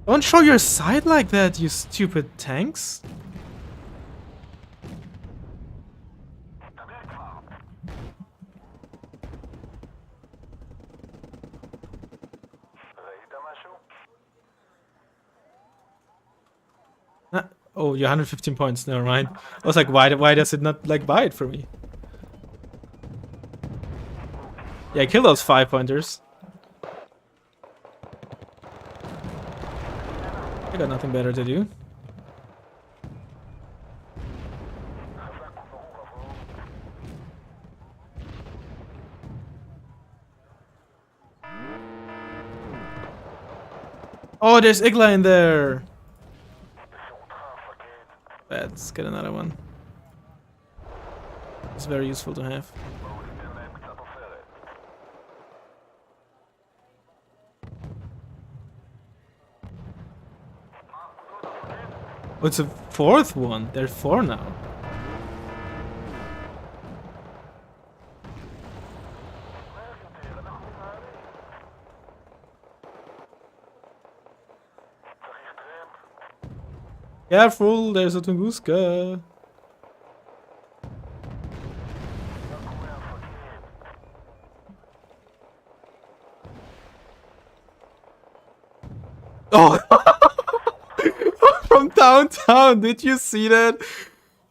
Don't show your side like that, you stupid tanks. Oh, you're 115 points, never mind. I was like, why does it not like buy it for me? Yeah, kill those 5-pointers. I got nothing better to do. Oh, there's Igla in there. Let's get another one. It's very useful to have. Oh, it's a 4th one. There's 4 now. Careful, there's a Tunguska. Oh! From downtown, did you see that?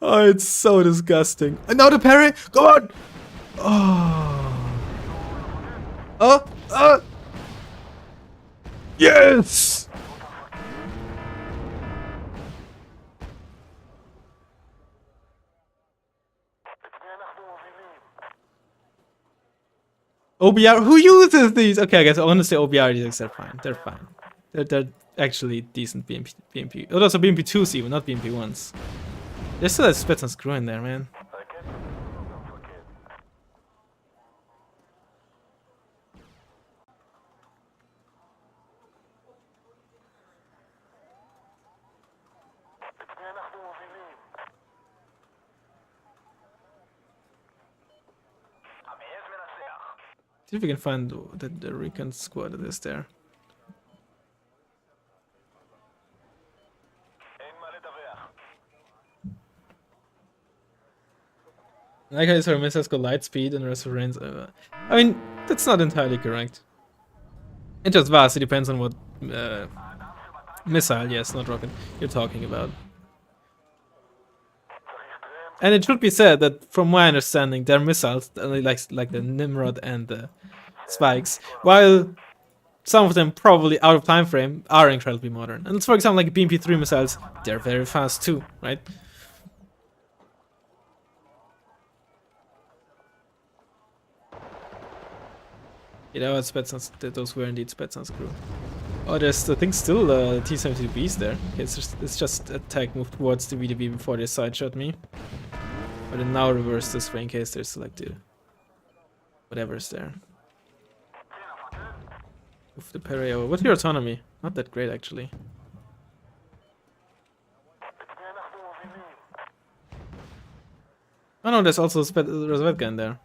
Oh, it's so disgusting. And now the parry! Come on! Oh! Oh! Yes! OBR? Who uses these? Okay, I guess honestly OBR they're fine. They're fine. They're actually decent BMP. Oh, those are BMP2s even, not BMP1s. There's still a spits and screw in there, man. See if we can find the recon squad that is there. Like I said, missiles go light speed and the rest of range. I mean, that's not entirely correct. It just vast. It depends on what missile, yes, not rocket, you're talking about. And it should be said that, from my understanding, their missiles, like the Nimrod and the Spikes, while some of them probably out of time frame, are incredibly modern. And for example, like BMP-3 missiles, they're very fast too, right? You know, those were indeed Spetsnaz crew. Oh, there's the thing still T-72Bs there. Okay, it's just a tag move towards the VDB before they sideshot me. But then now reverse this way in case there's like the whatever's there. Move the parry over. What's your autonomy? Not that great actually. Oh no, there's also a Razzmann in there.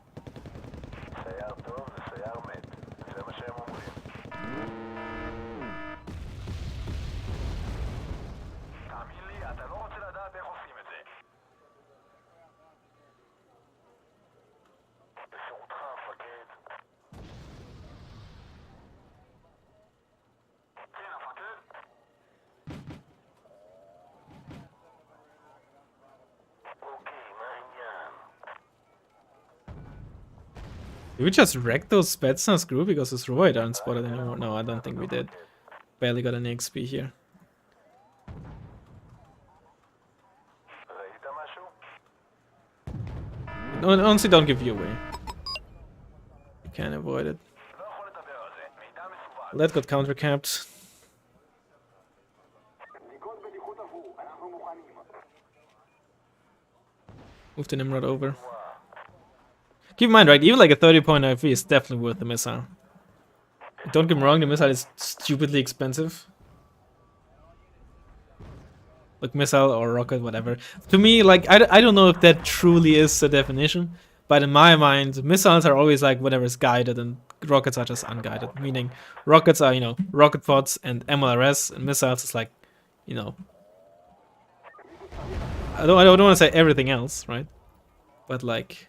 Did we just wreck those Spetsnaz crew because this Roid aren't spotted anymore? No, I don't think we did. Barely got any XP here. No, honestly, don't give you away. You can't avoid it. That got counter-capped. Move the Nimrod over. Keep in mind, right, even like a 30-point IFV is definitely worth the missile. Don't get me wrong, the missile is stupidly expensive. Like missile or rocket, whatever. To me, like, I don't know if that truly is the definition, but in my mind, missiles are always like whatever's guided and rockets are just unguided. Meaning, rockets are, you know, rocket pods and MLRS, and missiles is like, you know... I don't want to say everything else, right? But like...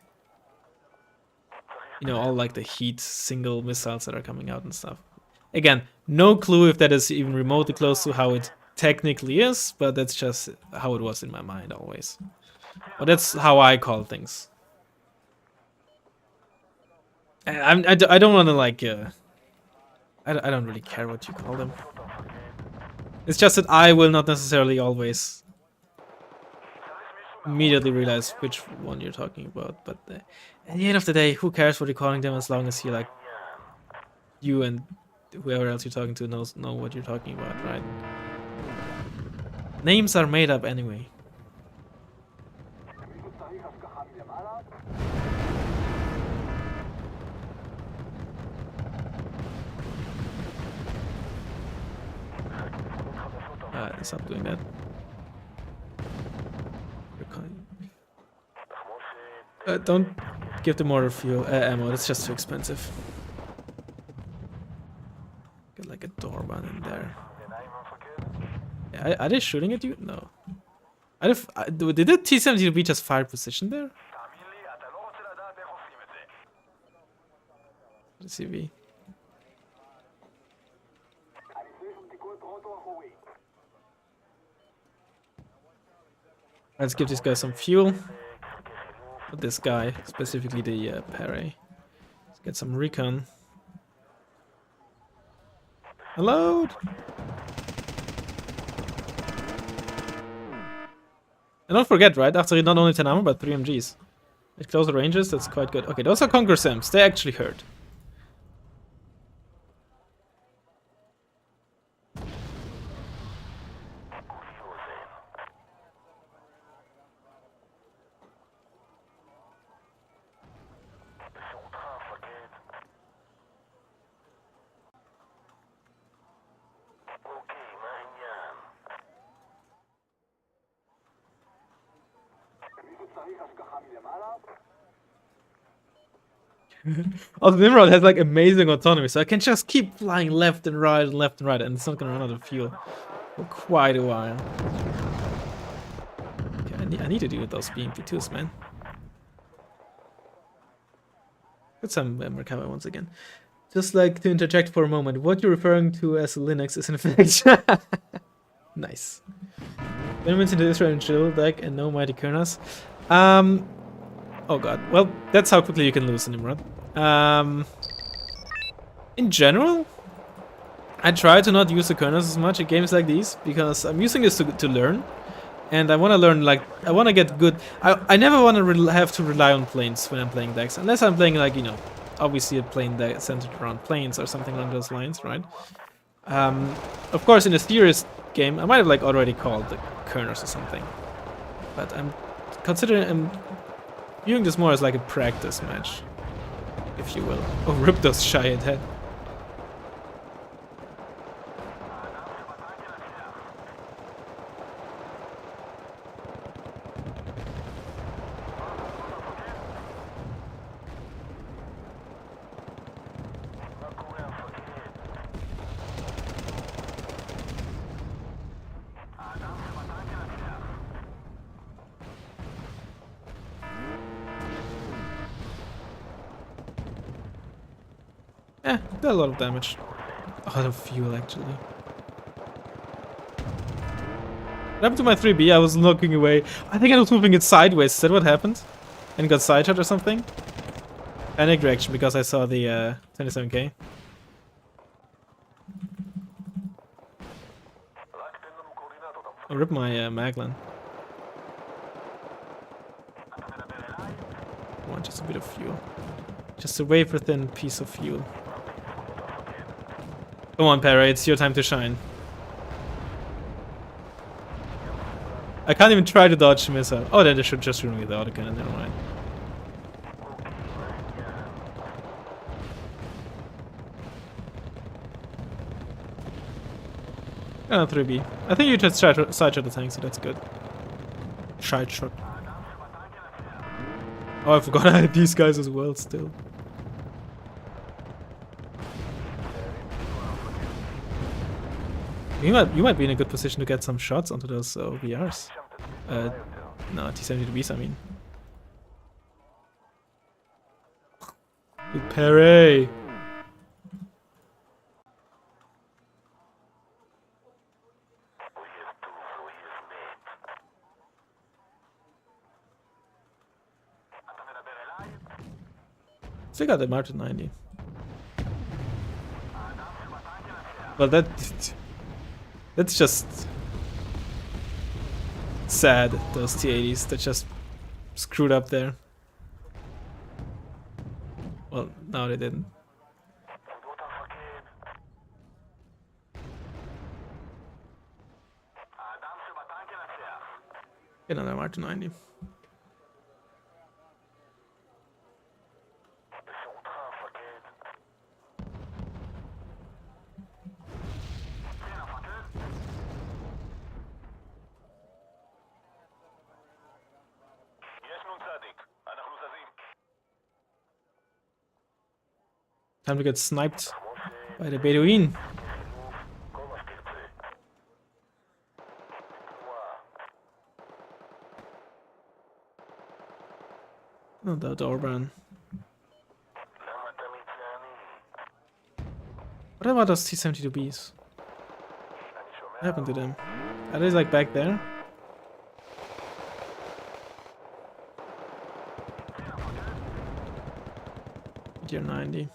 You know, all like the heat single missiles that are coming out and stuff. Again, no clue if that is even remotely close to how it technically is, but that's just how it was in my mind always. But that's how I call things. And I don't want to like... I don't really care what you call them. It's just that I will not necessarily always immediately realize which one you're talking about, but at the end of the day, who cares what you're calling them as long as you like you and whoever else you're talking to know what you're talking about, right? Names are made up anyway. Stop doing that. Don't give them more fuel ammo. That's just too expensive. Get like a Dorban in there. Yeah, are they shooting at you? No. Did the T-72B just fire position there? CV. Let's give this guy some fuel. But this guy, specifically the parry. Let's get some recon. Hello. And don't forget, right? After not only 10 armor, but 3 MGs. At closer ranges, that's quite good. Okay, those are Conquer Sims. They actually hurt. Also, Nimrod has like amazing autonomy, so I can just keep flying left and right, and it's not gonna run out of fuel for quite a while. Okay, I need to deal with those BMP2s, man. Get some recover once again. Just like to interject for a moment, what you're referring to as Linux is in fact nice. Elements into Israel and Chill deck and no mighty Kurnas. Oh god. Well, that's how quickly you can lose an Nimrod. In general, I try to not use the Kurnas as much in games like these because I'm using this to learn, and I want to learn, like, I want to get good. I never want to have to rely on planes when I'm playing decks, unless I'm playing, like, you know, obviously a plane deck centered around planes or something along those lines, right? Of course, in a serious game, I might have like already called the Kerners or something, but I'm viewing this more as like a practice match, if you will. Oh, rip those Shiad head. Did a lot of damage. A lot of fuel, actually. What happened to my 3B? I was looking away. I think I was moving it sideways. Is that what happened? And got side shot or something? Panic reaction because I saw the 27k. I'll rip my Maglan. I want just a bit of fuel. Just a wafer thin piece of fuel. Come on, Para, it's your time to shine. I can't even try to dodge the missile. Oh, then they should just ruin me the autocannon, never mind. Oh, 3B. I think you just side shot the tank, so that's good. Side shot. Oh, I forgot I had these guys as well still. You might be in a good position to get some shots onto those VRs. No, T-72Bs, I mean. Good parry! Still got the Martin 90. Well, that's just sad, those T-80s that just screwed up there. Well, no, they didn't. Get another Martin 90. Time to get sniped by the Bedouin. Oh, the Orban. What about those T-72Bs? What happened to them? Are they like back there? Tier 90.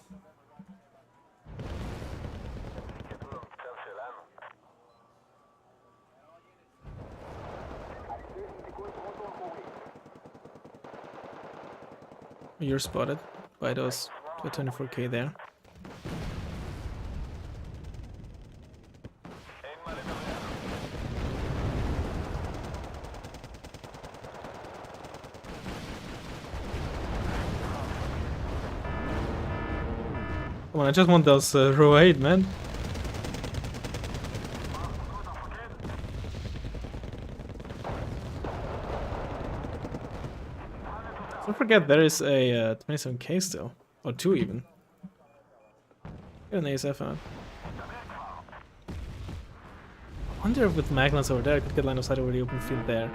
You're spotted by those 24k there. Come on, I just want those row 8, man. Don't forget there is a 27k still. Or 2 even. Get an ASF out. I wonder if with Maglans over there I could get line of sight over the open field there.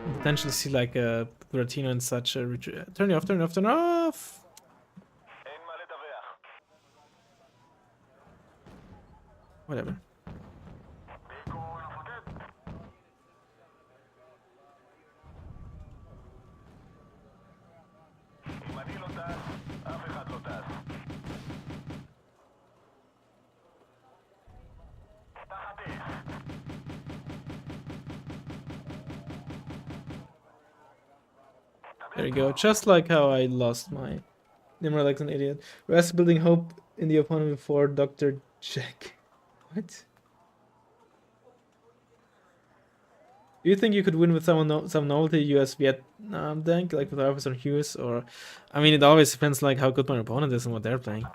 And potentially see like a Buratino and such a retreat. Turn it off, turn it off, turn it off! Whatever. There you go, just like how I lost my Nimrod like an idiot. Rest building hope in the opponent before Dr. Jack. What? Do you think you could win with some novelty US Vietnam deck, like with Officer Hughes, or... I mean, it always depends like how good my opponent is and what they're playing.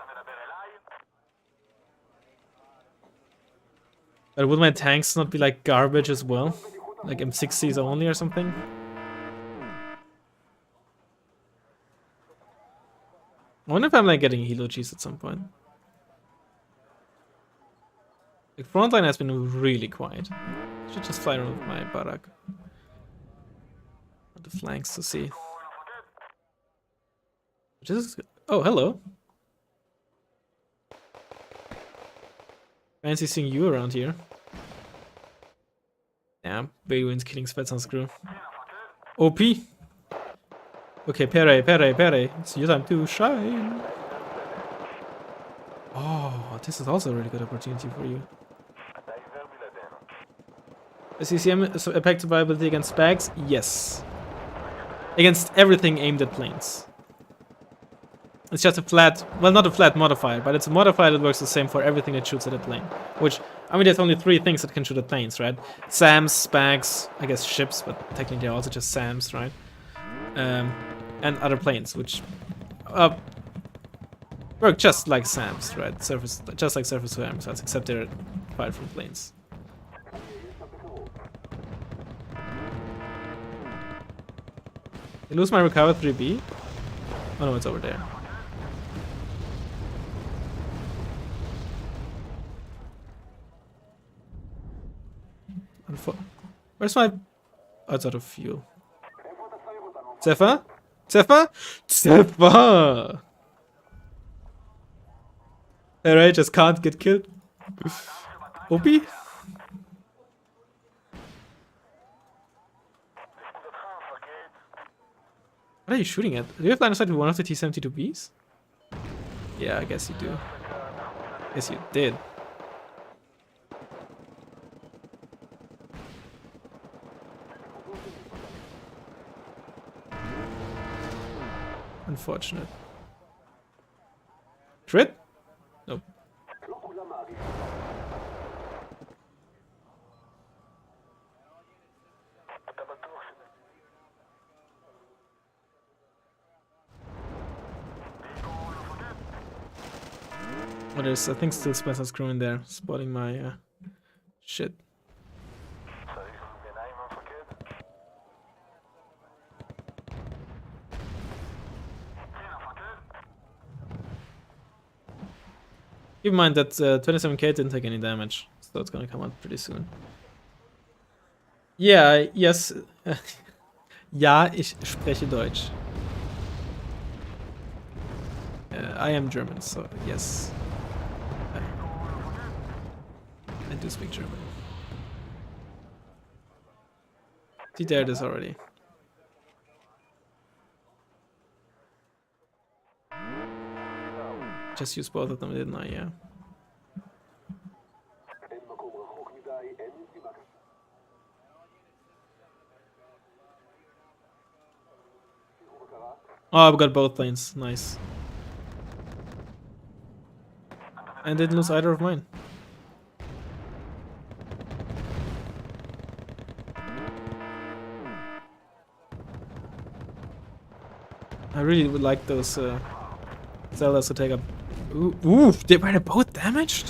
But would my tanks not be like garbage as well? Like M60s only or something? I wonder if I'm like getting Hilo cheese at some point. The frontline has been really quiet. I should just fly around with my Barak. On the flanks to see. Oh, hello. Fancy seeing you around here. Yeah, Bedouin's killing Spets on screw. OP! Okay, Pere, it's your time to shine. Oh, this is also a really good opportunity for you. CCM is effective viability against bags? Yes. Against everything aimed at planes. It's just a flat, well, not a flat modifier, but it's a modifier that works the same for everything that shoots at a plane. Which, I mean, there's only 3 things that can shoot at planes, right? SAMs, SPAGs, I guess ships, but technically they're also just SAMs, right? And other planes, which work just like SAMs, right? Just like surface-to-air missiles, except they're fired from planes. I lose my recover 3B? Oh no, it's over there. Where's my... Oh, it's out of fuel. Zephyr? Zephyr? Zephyr! Alright, just can't get killed. Opie? What are you shooting at? Do you have line of sight with one of the T-72Bs? Yeah, I guess you do. Guess you did. Unfortunate. Crit? Nope. Oh, there's, I think, still Spencer's crew in there, spotting my shit. Keep in mind that 27k didn't take any damage, so it's gonna come out pretty soon. Yeah, yes. Ja, ich spreche Deutsch. I am German, so yes. I do speak German. He dared this already. Just used both of them, didn't I? Yeah. Oh, I've got both planes. Nice. And didn't lose either of mine. I really would like those Zeldas to take up. Ooh, were they both damaged?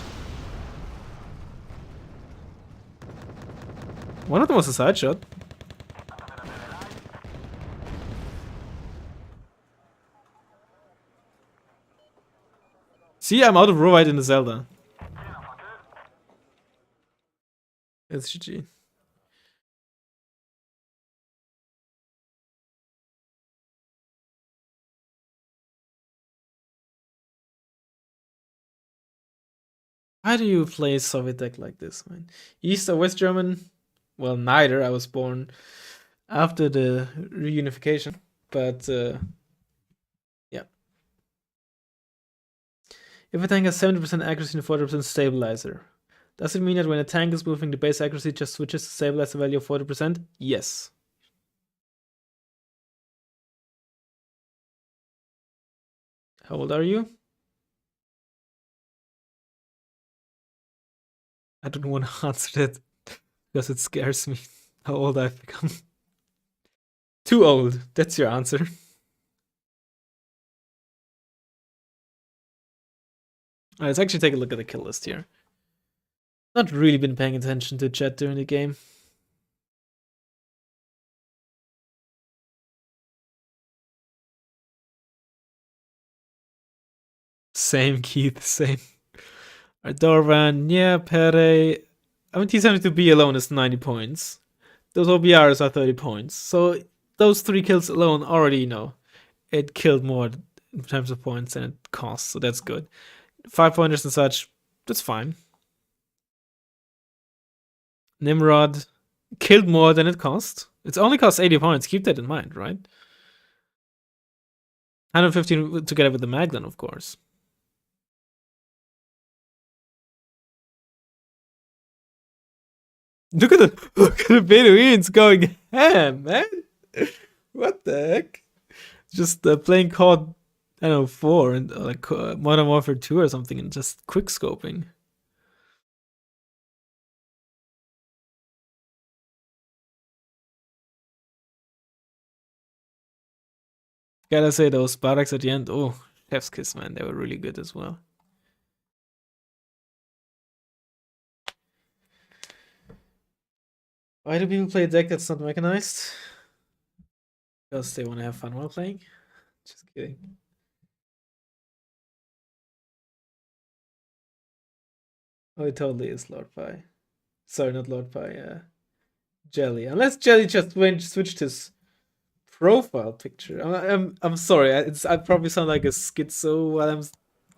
One of them was a side shot. See, I'm out of Rovite in the Zelda. It's GG. How do you play a Soviet deck like this, man? East or West German? Well, neither. I was born after the reunification. But, yeah. If a tank has 70% accuracy and 40% stabilizer, does it mean that when a tank is moving, the base accuracy just switches to stabilizer value of 40%? Yes. How old are you? I don't want to answer that because it scares me how old I've become. Too old. That's your answer. Alright, let's actually take a look at the kill list here. Not really been paying attention to chat during the game. Same, Keith, same. Dorvan, yeah, Pere. I mean, T72B alone is 90 points. Those OBRs are 30 points. So those 3 kills alone already, it killed more in terms of points than it cost. So that's good. 5 pointers and such, that's fine. Nimrod killed more than it cost. It's only cost 80 points. Keep that in mind, right? 115 together with the Magdalene, of course. Look at the Bedouins going ham, man. What the heck? Just playing COD, I don't know, 4 and like Modern Warfare 2 or something, and just quick scoping. Gotta say, those Spartaks at the end, oh, chef's kiss, man, they were really good as well. Why do people play a deck that's not mechanized? Because they want to have fun while playing. Just kidding. Oh, it totally is Lord Pie. Sorry, not Lord Pie. Jelly. Unless Jelly just switched his profile picture. I'm sorry. I probably sound like a schizo while I'm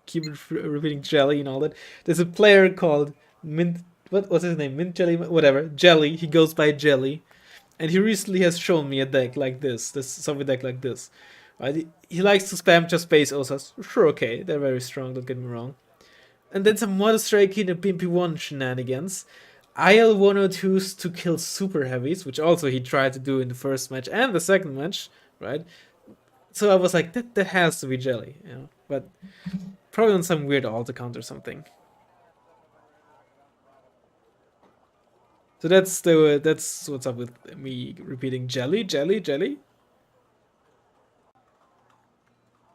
keep repeating Jelly and all that. There's a player called Mint. What's his name? Mint Jelly. Whatever. Jelly. He goes by Jelly, and he recently has shown me a deck like this Soviet deck like this. Right? He likes to spam just base osas. Sure, okay, they're very strong. Don't get me wrong. And then some Modern Strike in the PMP1 shenanigans. IL 102s to kill super heavies, which also he tried to do in the first match and the second match, right? So I was like, that has to be Jelly, but probably on some weird alt account or something. So that's what's up with me repeating Jelly, Jelly, Jelly.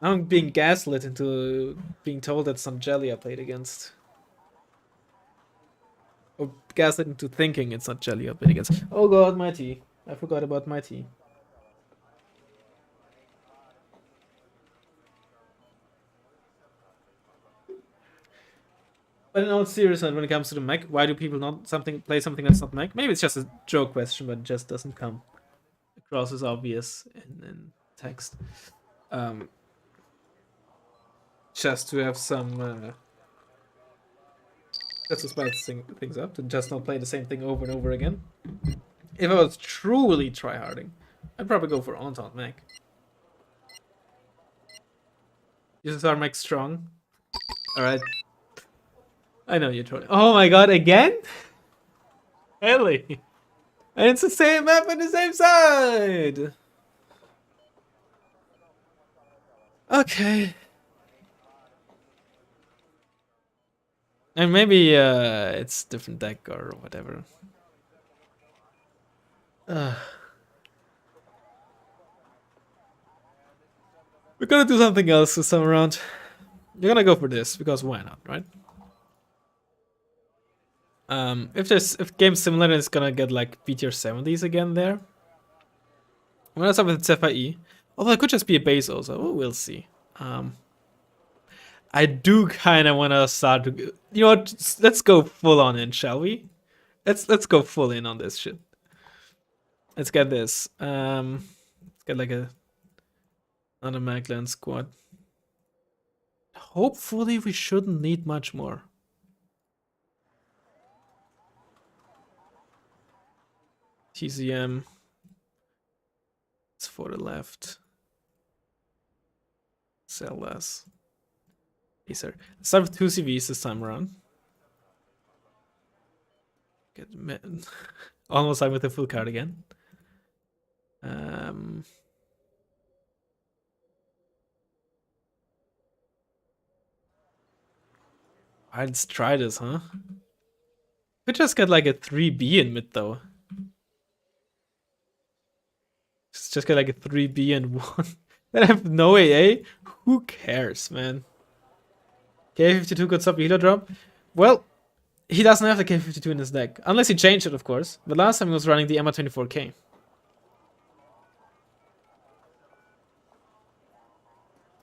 Now I'm being gaslit into being told that's not Jelly I played against. Or gaslit into thinking it's not Jelly I played against. Oh god, my tea. I forgot about my tea. But in all seriousness, when it comes to the mech, why do people not play something that's not mech? Maybe it's just a joke question, but it just doesn't come across as obvious in text. just to have some just to spice things up, to just not play the same thing over and over again. If I was truly tryharding, I'd probably go for Entente Mech. Uses our mech strong. Alright. I know you're trolling. Oh my god, again? Really? And it's the same map on the same side! Okay. And maybe it's different deck or whatever. We're gonna do something else this time around. You're gonna go for this, because why not, right? If game's similar, it's gonna get like B tier 70s again there. I'm gonna start with Zephyr. Although it could just be a base also. Oh, we'll see. I do kind of want to start to, you know what? Let's go full on in, shall we? Let's go full in on this shit. Let's get this. Let's get like another Magland squad. Hopefully we shouldn't need much more. TCM. It's for the left. Sell less. Sir. Let's start with 2 CVs this time around. Get almost I'm with the full card again. Let's try this, huh? Could just get like a 3B in mid though. Just get like a 3B and 1. Then I have no AA. Who cares, man? K52 could stop a healer drop. Well, he doesn't have the K52 in his deck. Unless he changed it, of course. But last time he was running the Emma 24K.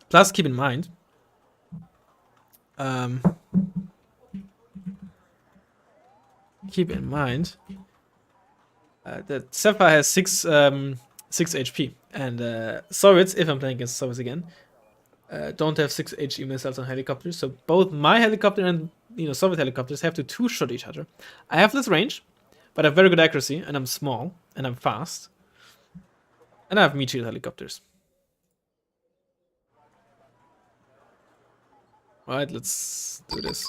Plus, keep in mind. Keep in mind that Sapphire has 6 HP. And Soviets, if I'm playing against Soviets again, don't have 6 HE missiles on helicopters. So both my helicopter and Soviet helicopters have to 2-shot each other. I have this range, but I have very good accuracy, and I'm small, and I'm fast. And I have meat shield helicopters. Alright, let's do this.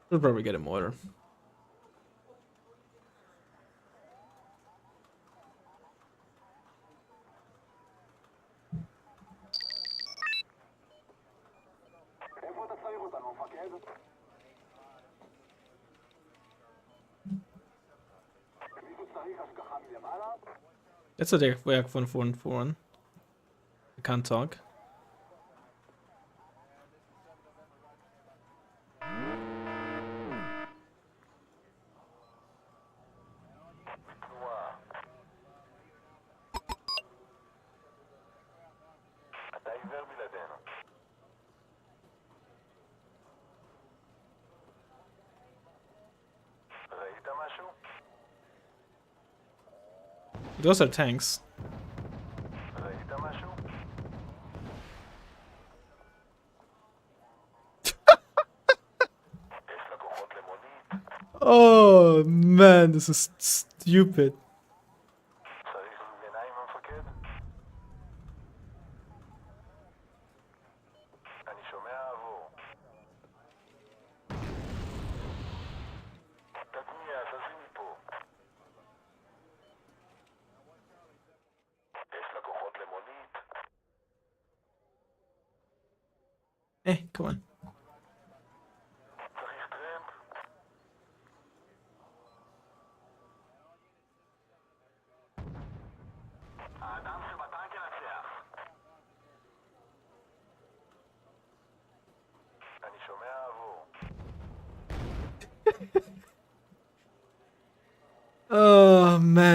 We'll probably get a mortar. That's a deck where I can 4-1. I can't talk. Those are tanks. Oh man, this is stupid. Hey, come on.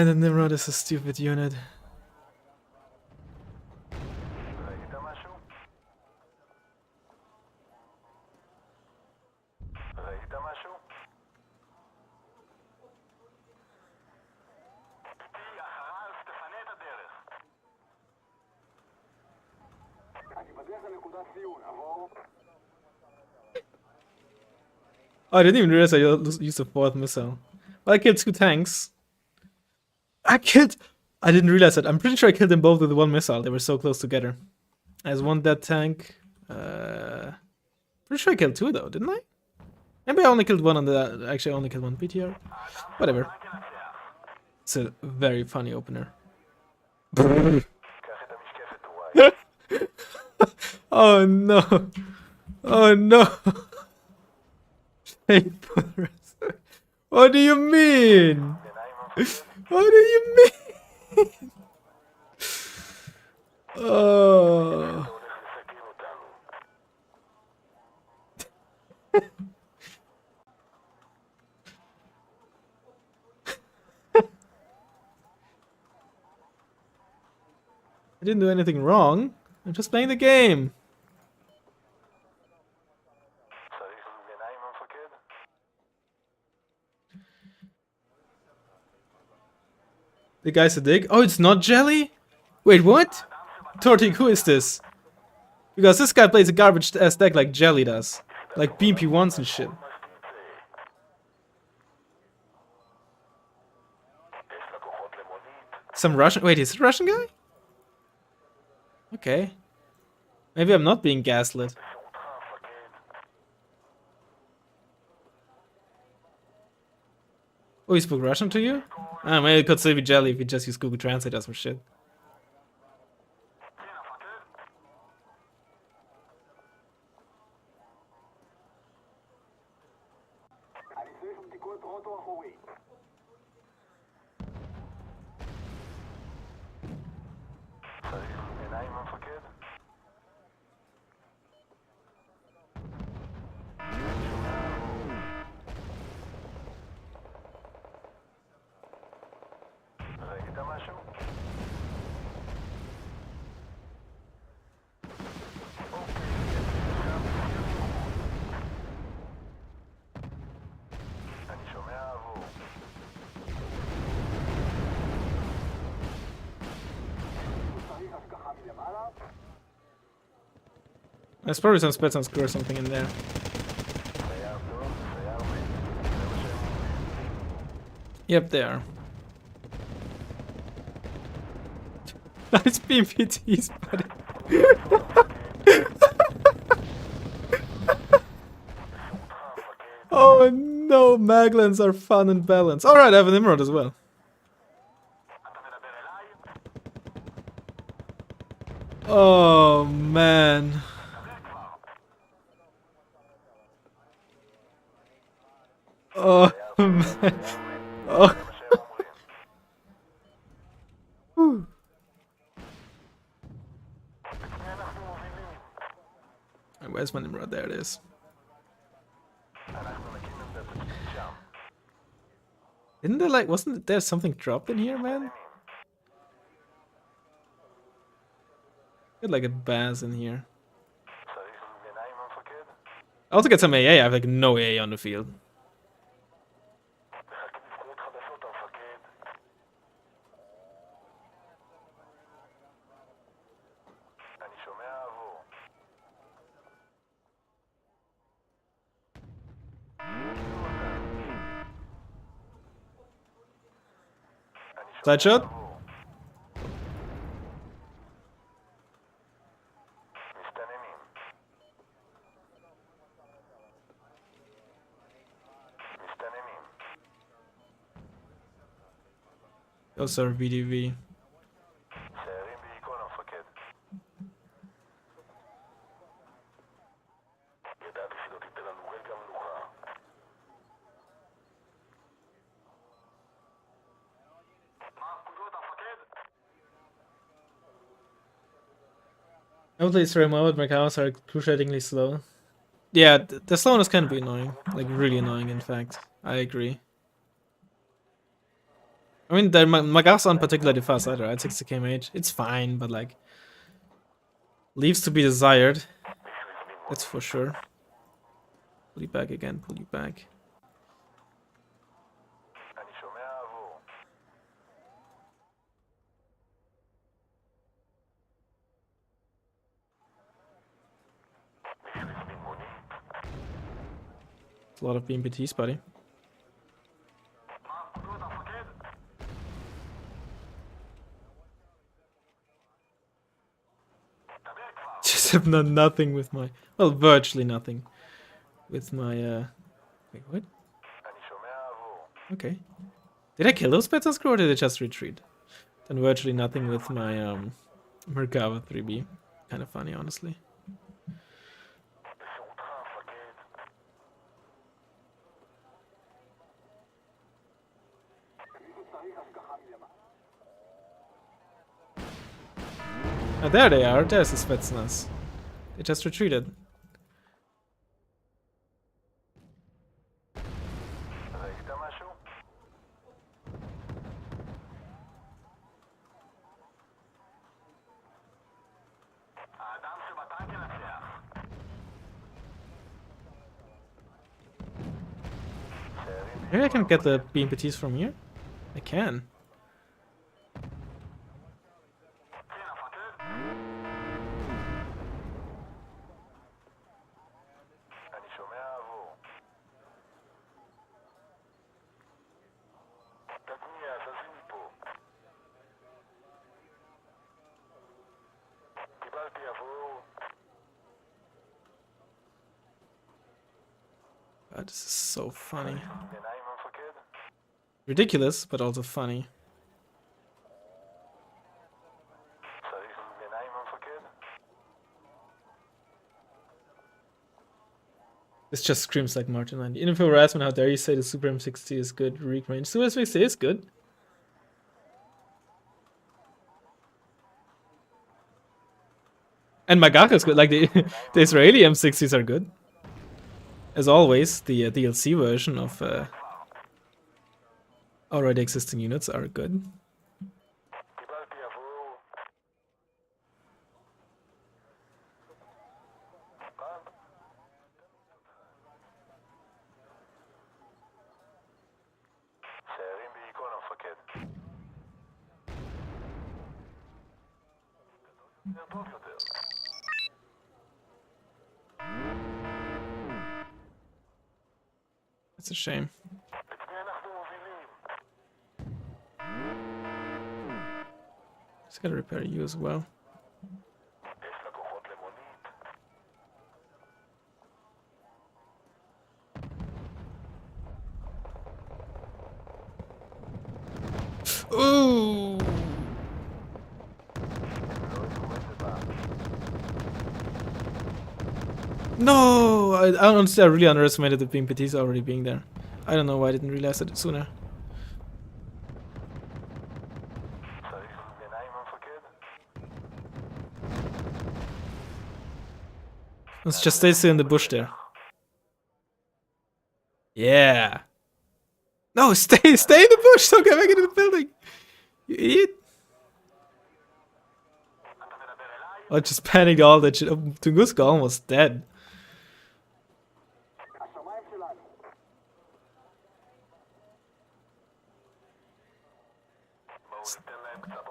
the Nimrod is a stupid unit. Oh, I didn't even realize I used a 4th missile. Well, I killed 2 tanks. I didn't realize it. I'm pretty sure I killed them both with 1 missile. They were so close together. As 1 dead tank. Pretty sure I killed 2 though, didn't I? Maybe I only killed 1 on the... Actually, I only killed 1 PTR. Whatever. It's a very funny opener. Oh no! Oh no! What do you mean? What do you mean? Oh. I didn't do anything wrong. I'm just playing the game. The guy's a dick. Oh, it's not Jelly? Wait, what? Tortik, who is this? Because this guy plays a garbage ass deck like Jelly does. Like BMP1s and shit. Some Russian... Wait, is it a Russian guy? Okay. Maybe I'm not being gaslit. Oh, he spoke Russian to you? Ah, maybe it could still be Jelly if you just use Google Translate or some shit. There's probably some spits on screw or something in there. Yep, they are. Nice BMPTs, buddy. Oh no, Maglans are fun and balanced. Alright, I have an Emerald as well. Oh man. Oh man. Oh. Where's my Nimrod? There it is. Isn't there like, wasn't there something dropped in here, man? Get like a Baz in here. I also get some AA. I have like no AA on the field. Side shot? Also VDV. I would play story mode, my cows are excruciatingly slow. Yeah, the slowness can be annoying. Like, really annoying, in fact. I agree. I mean, my guys aren't particularly fast either, right? 60k mage. It's fine, but like, leaves to be desired. That's for sure. Pull you back again, pull you back. It's a lot of BMPTs, buddy. Just have done nothing with my... Well, virtually nothing. With my, Wait, what? Okay. Did I kill those Beta Screw or did I just retreat? Then virtually nothing with my, Merkava 3B. Kind of funny, honestly. Oh, there they are. There's the Spetsnaz. They just retreated. Maybe I can get the BMPTs from here? I can. God, this is so funny. Ridiculous, but also funny. This just screams like Martin 90. Info Razzmann, how dare you say the Super M60 is good? Reek range. Super M60 is good. And Magaka is good. Like the Israeli M60s are good. As always, the DLC version of already existing units are good. It's a shame. Just gotta repair you as well. Ooh! No! I honestly, I really underestimated the BMPTs already being there. I don't know why I didn't realize it sooner. Let's just stay still in the bush there. Yeah! No, stay in the bush! Don't get back into the building! You idiot! I just panicked all that shit. Tunguska almost dead.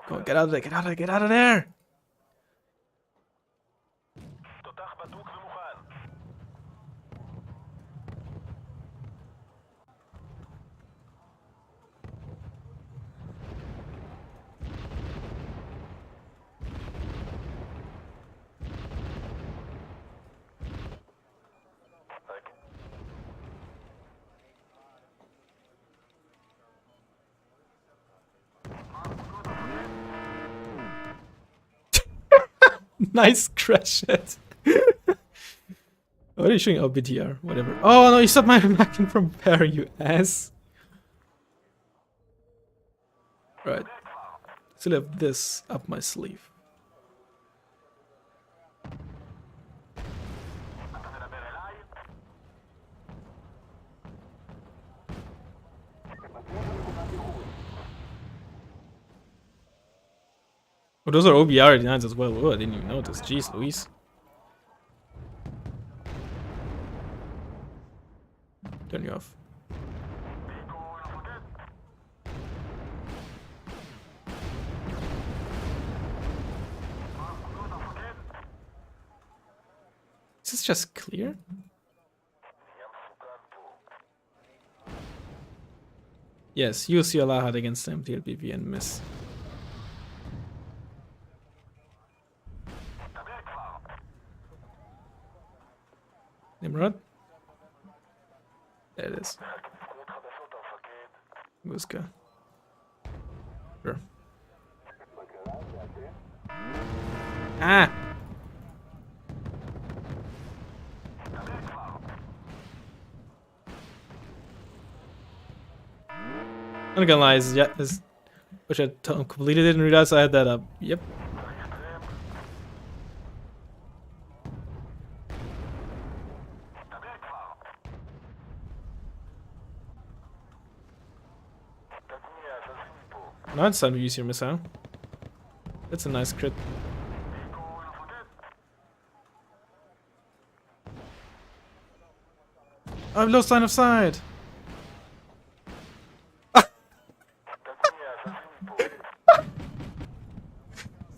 Come on, get out of there, get out of there, get out of there! Nice crash hit. What are you showing? Oh, BTR, whatever. Oh no, you stopped my Mackin from repair, you ass. Right. Still have this up my sleeve. Oh, those are OBR 89s as well. Oh, I didn't even notice. Jeez Louise. Turn you off. Is this just clear? Yes, use your Lahad against the MTLBV and miss. Nimrod? There it is. Muska. Sure. Ah! I'm not gonna lie, which I completely didn't realize I had that up. Yep. Now it's time to use your missile. That's a nice crit. I've lost line of sight!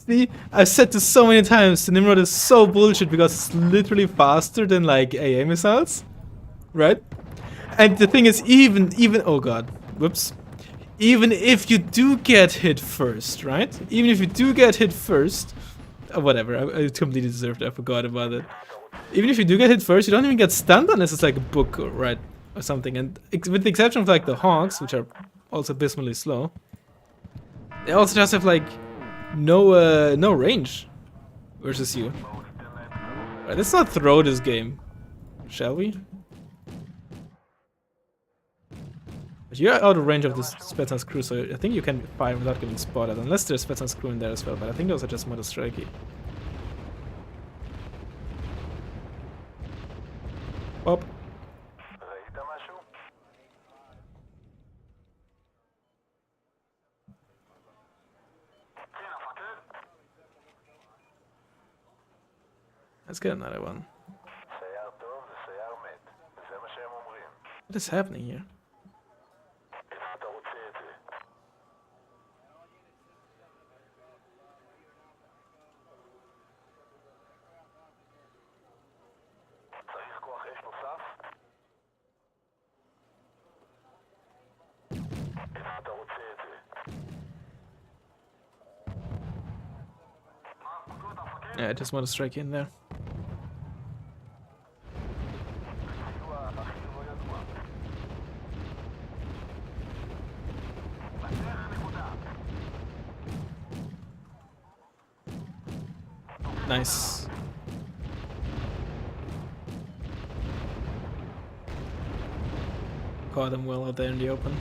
See, I've said this so many times, the Nimrod is so bullshit because it's literally faster than like AA missiles. Right? And the thing is, even oh god, whoops. Even if you do get hit first, right? Even if you do get hit first, whatever, I completely deserved it, I forgot about it. Even if you do get hit first, you don't even get stunned unless it's like a book or, right, or something. And with the exception of like the Hawks, which are also abysmally slow, they also just have like no range versus you. Right, let's not throw this game, shall we? But you're out of range of this Spetsnaz crew, so I think you can fire without getting spotted, unless there's Spetsnaz crew in there as well, but I think those are just Mother Strikey. Pop. Let's get another one. What is happening here? Yeah, I just want to strike in there. Nice. Caught them well out there in the open.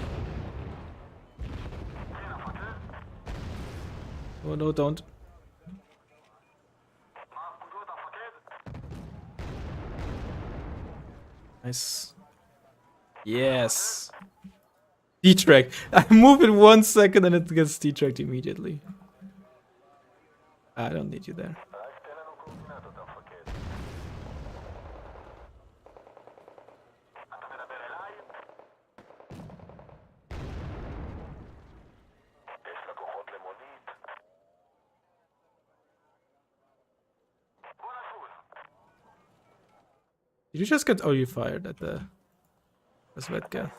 Oh no, don't. Nice. Yes. D-track. I move it 1 second and it gets D-tracked immediately. I don't need you there. Did you just get... Oh, you fired at the... Svetka.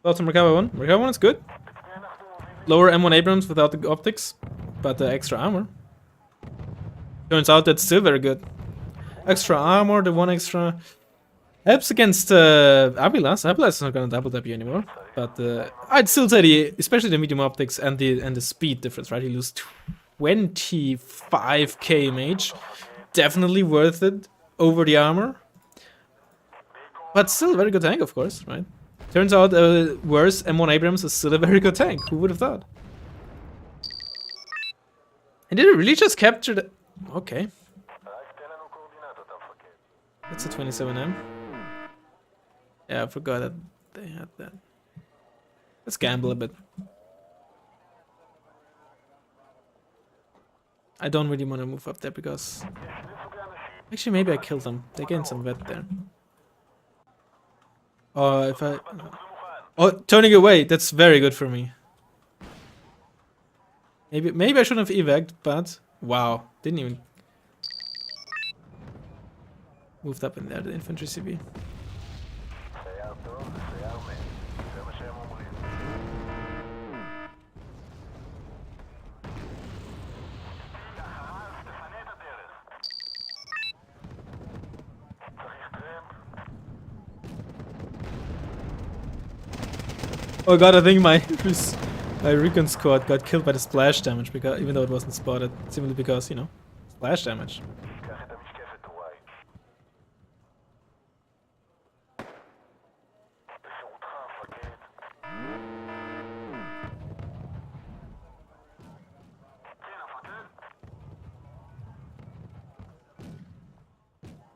Thoughts on Merkava 1? Merkava 1 is good. Lower M1 Abrams without the optics, but the extra armor. Turns out that's still very good. Extra armor, the 1 extra... Helps against Avilas. Avilas is not gonna double tap you anymore. But I'd still say especially the medium optics and the speed difference, right? You lose 25k mage. Definitely worth it over the armor. But still a very good tank, of course, right? Turns out worse M1 Abrams is still a very good tank. Who would have thought? And did it really just capture the... Okay. That's a 27M. Yeah, I forgot that they had that. Let's gamble a bit. I don't really want to move up there because... Actually, maybe I killed them. They gained some vet there. Oh, if I... Oh, turning away. That's very good for me. Maybe I shouldn't have evac'd, but... Wow. Didn't even... Moved up in there, the infantry CB. Oh god, I think my recon squad got killed by the splash damage, because even though it wasn't spotted, simply because, you know, splash damage.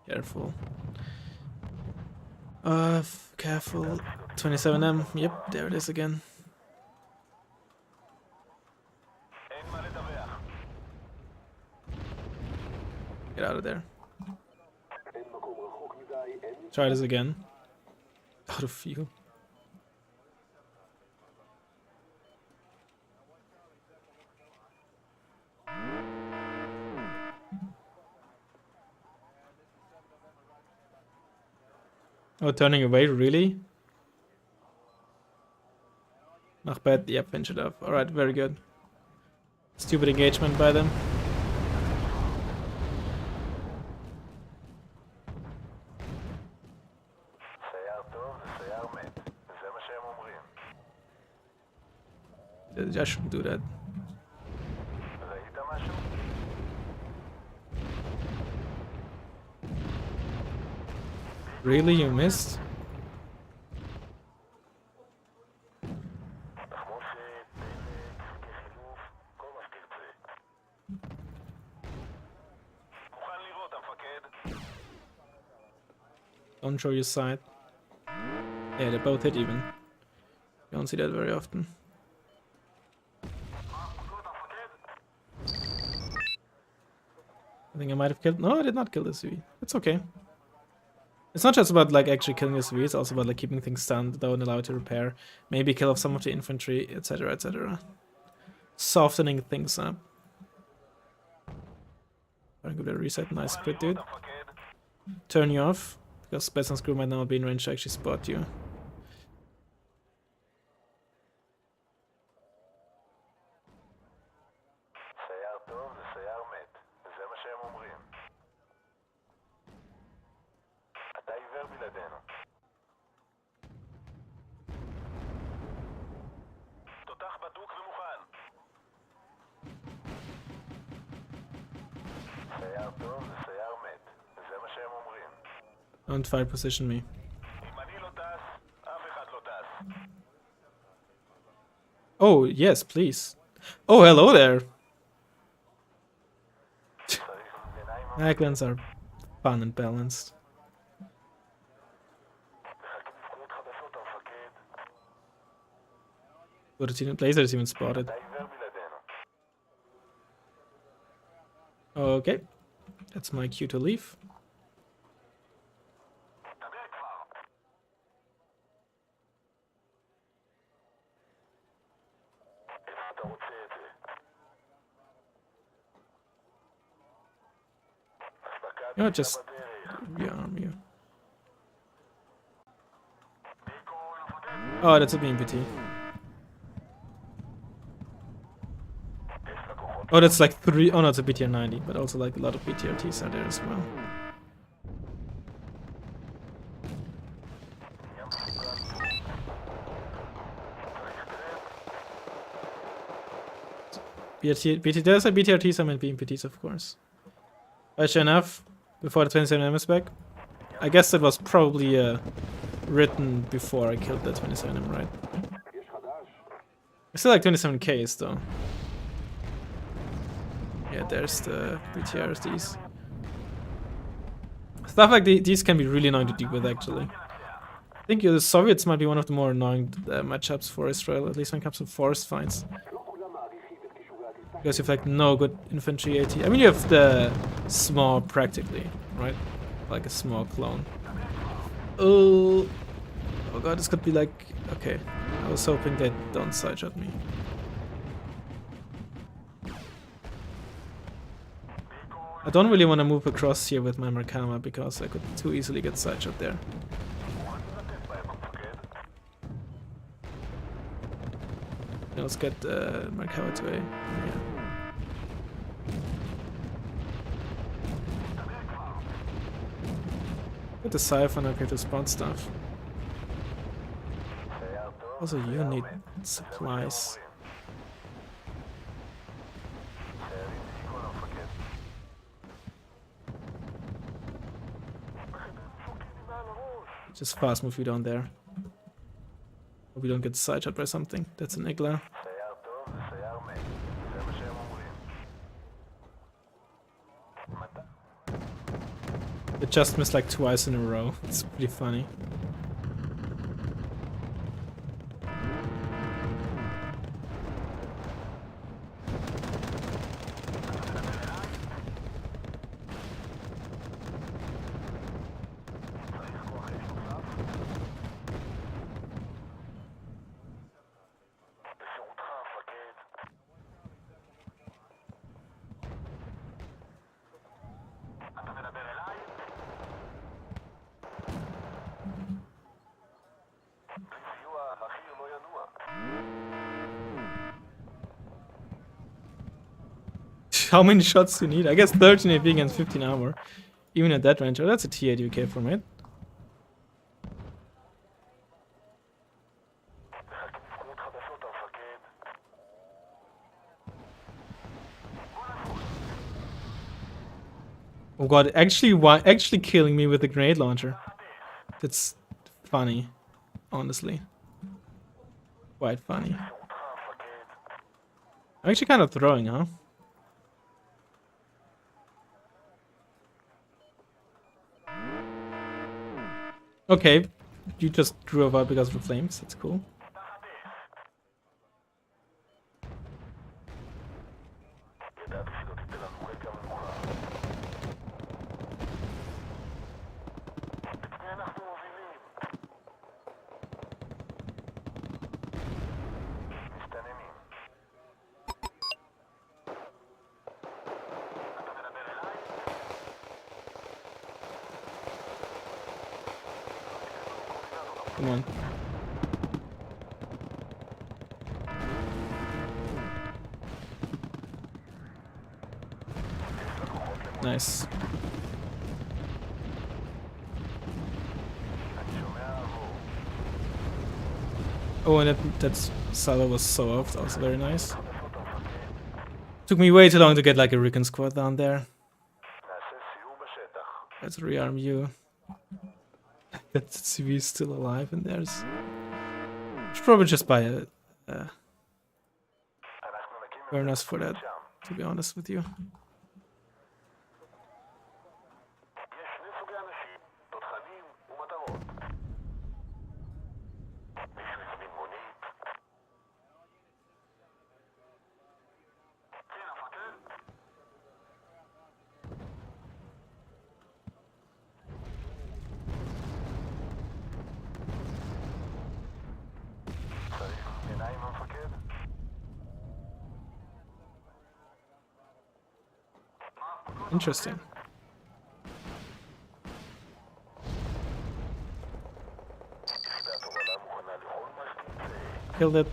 Careful. Careful. 27M. Yep, there it is again. Get out of there. Try this again. Out of fuel. Oh, turning away, really? Not bad. Yep, finish it up. Alright, very good. Stupid engagement by them. I shouldn't do that. Really? You missed? Don't show your side. Yeah, they both hit even. You don't see that very often. I think I might have killed... No, I did not kill the CV. It's okay. It's not just about like actually killing the CV, it's also about like keeping things stunned, don't allow it to repair, maybe kill off some of the infantry, etc, etc. Softening things up. I'm gonna reset, nice crit, dude. Turn you off, because Spets and Screw might now be in range to actually spot you. Don't fire position me. Oh, yes, please. Oh, hello there. Aglans are fun and balanced. Oh, the laser is even spotted. Okay, that's my cue to leave. No, just rearm you. Oh, that's a BMPT. Oh, that's like 3. Oh no, it's a BTR 90, but also like a lot of BTRTs are there as well. There's a BTRTs, I mean BMPTs, of course. But sure enough, before the 27M is back. I guess that was probably written before I killed the 27M, right? I still like 27Ks though. Yeah, there's the BTRs, these. Stuff like these can be really annoying to deal with, actually. I think the Soviets might be one of the more annoying matchups for Israel, at least when it comes to forest fights. Because you have like no good infantry AT. I mean, you have the small practically, right? Like a small clone. Oh, oh god, this could be like, okay. I was hoping they don't side shot me. I don't really want to move across here with my Markama because I could too easily get side shot there. Let's get Markama to A. Yeah. Get the Siphon up here to spawn stuff. Also, you need supplies. Just fast move you down there. Hope we don't get side shot by something. That's an Igla. It just missed like twice in a row. It's pretty funny. How many shots do you need? I guess 13 AP against 15 armor. Even at that range. Oh, that's a T8 UK from it. Oh god, actually killing me with the grenade launcher. That's funny, honestly. Quite funny. I'm actually kind of throwing, huh? Okay, you just drove out because of the flames. That's cool. Come on. Nice. Oh, and that silo was so off. That was very nice. Took me way too long to get like a Recon squad down there. Let's rearm you. That CV is still alive, and there's. Should probably just buy a furnace for that, to be honest with you. Interesting. Killed it.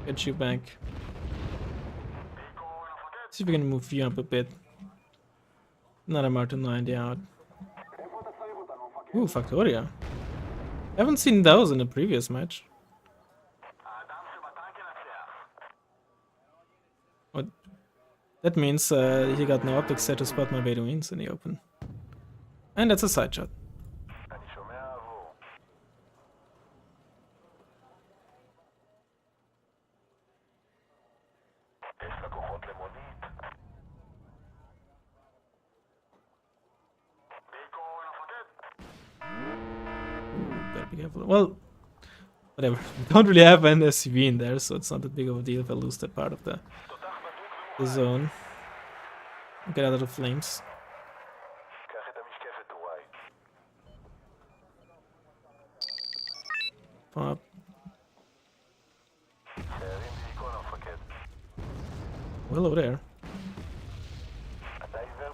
Get you back. See if we can move you up a bit. Another Martin 90 out. Ooh, Factoria. Haven't seen those in the previous match. What? That means he got no optics set to spot my Bedouins in the open. And that's a side shot. be careful. Well, whatever. We don't really have an SCV in there, so it's not that big of a deal if I lose that part of the zone. Get out of the flames. Pop. Hello there.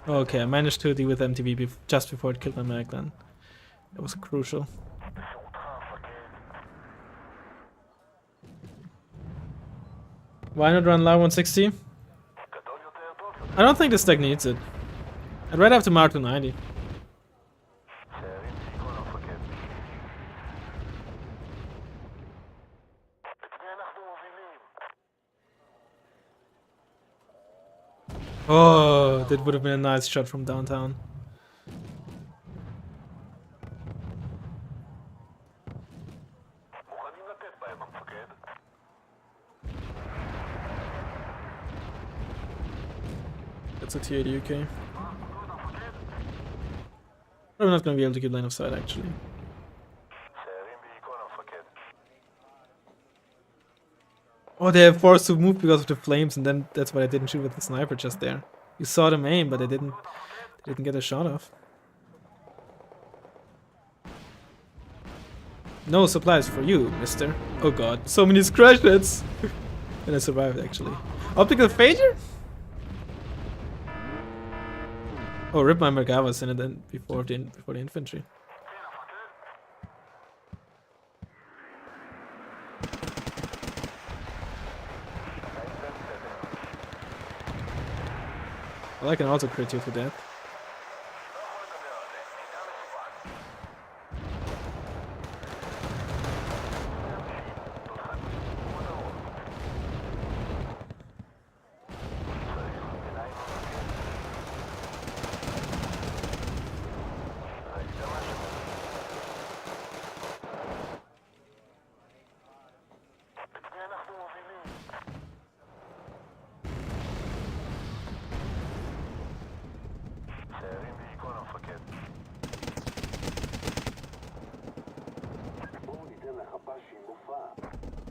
Okay, I managed to deal with MTV just before it killed my mag then. That was crucial. Why not run Law 160? I don't think this deck needs it. I'd rather have to mark to 90. Oh, that would have been a nice shot from downtown. That's a T80, okay. Probably not gonna be able to keep line of sight actually. Oh, they have forced to move because of the flames, and then that's why I didn't shoot with the sniper just there. You saw them aim, but they didn't get a shot off. No supplies for you, mister. Oh god, so many scratch hits! And I survived actually. Optical Phaser? Oh, rip my Merkavas in it then before the infantry. Well, I can also crit you for that.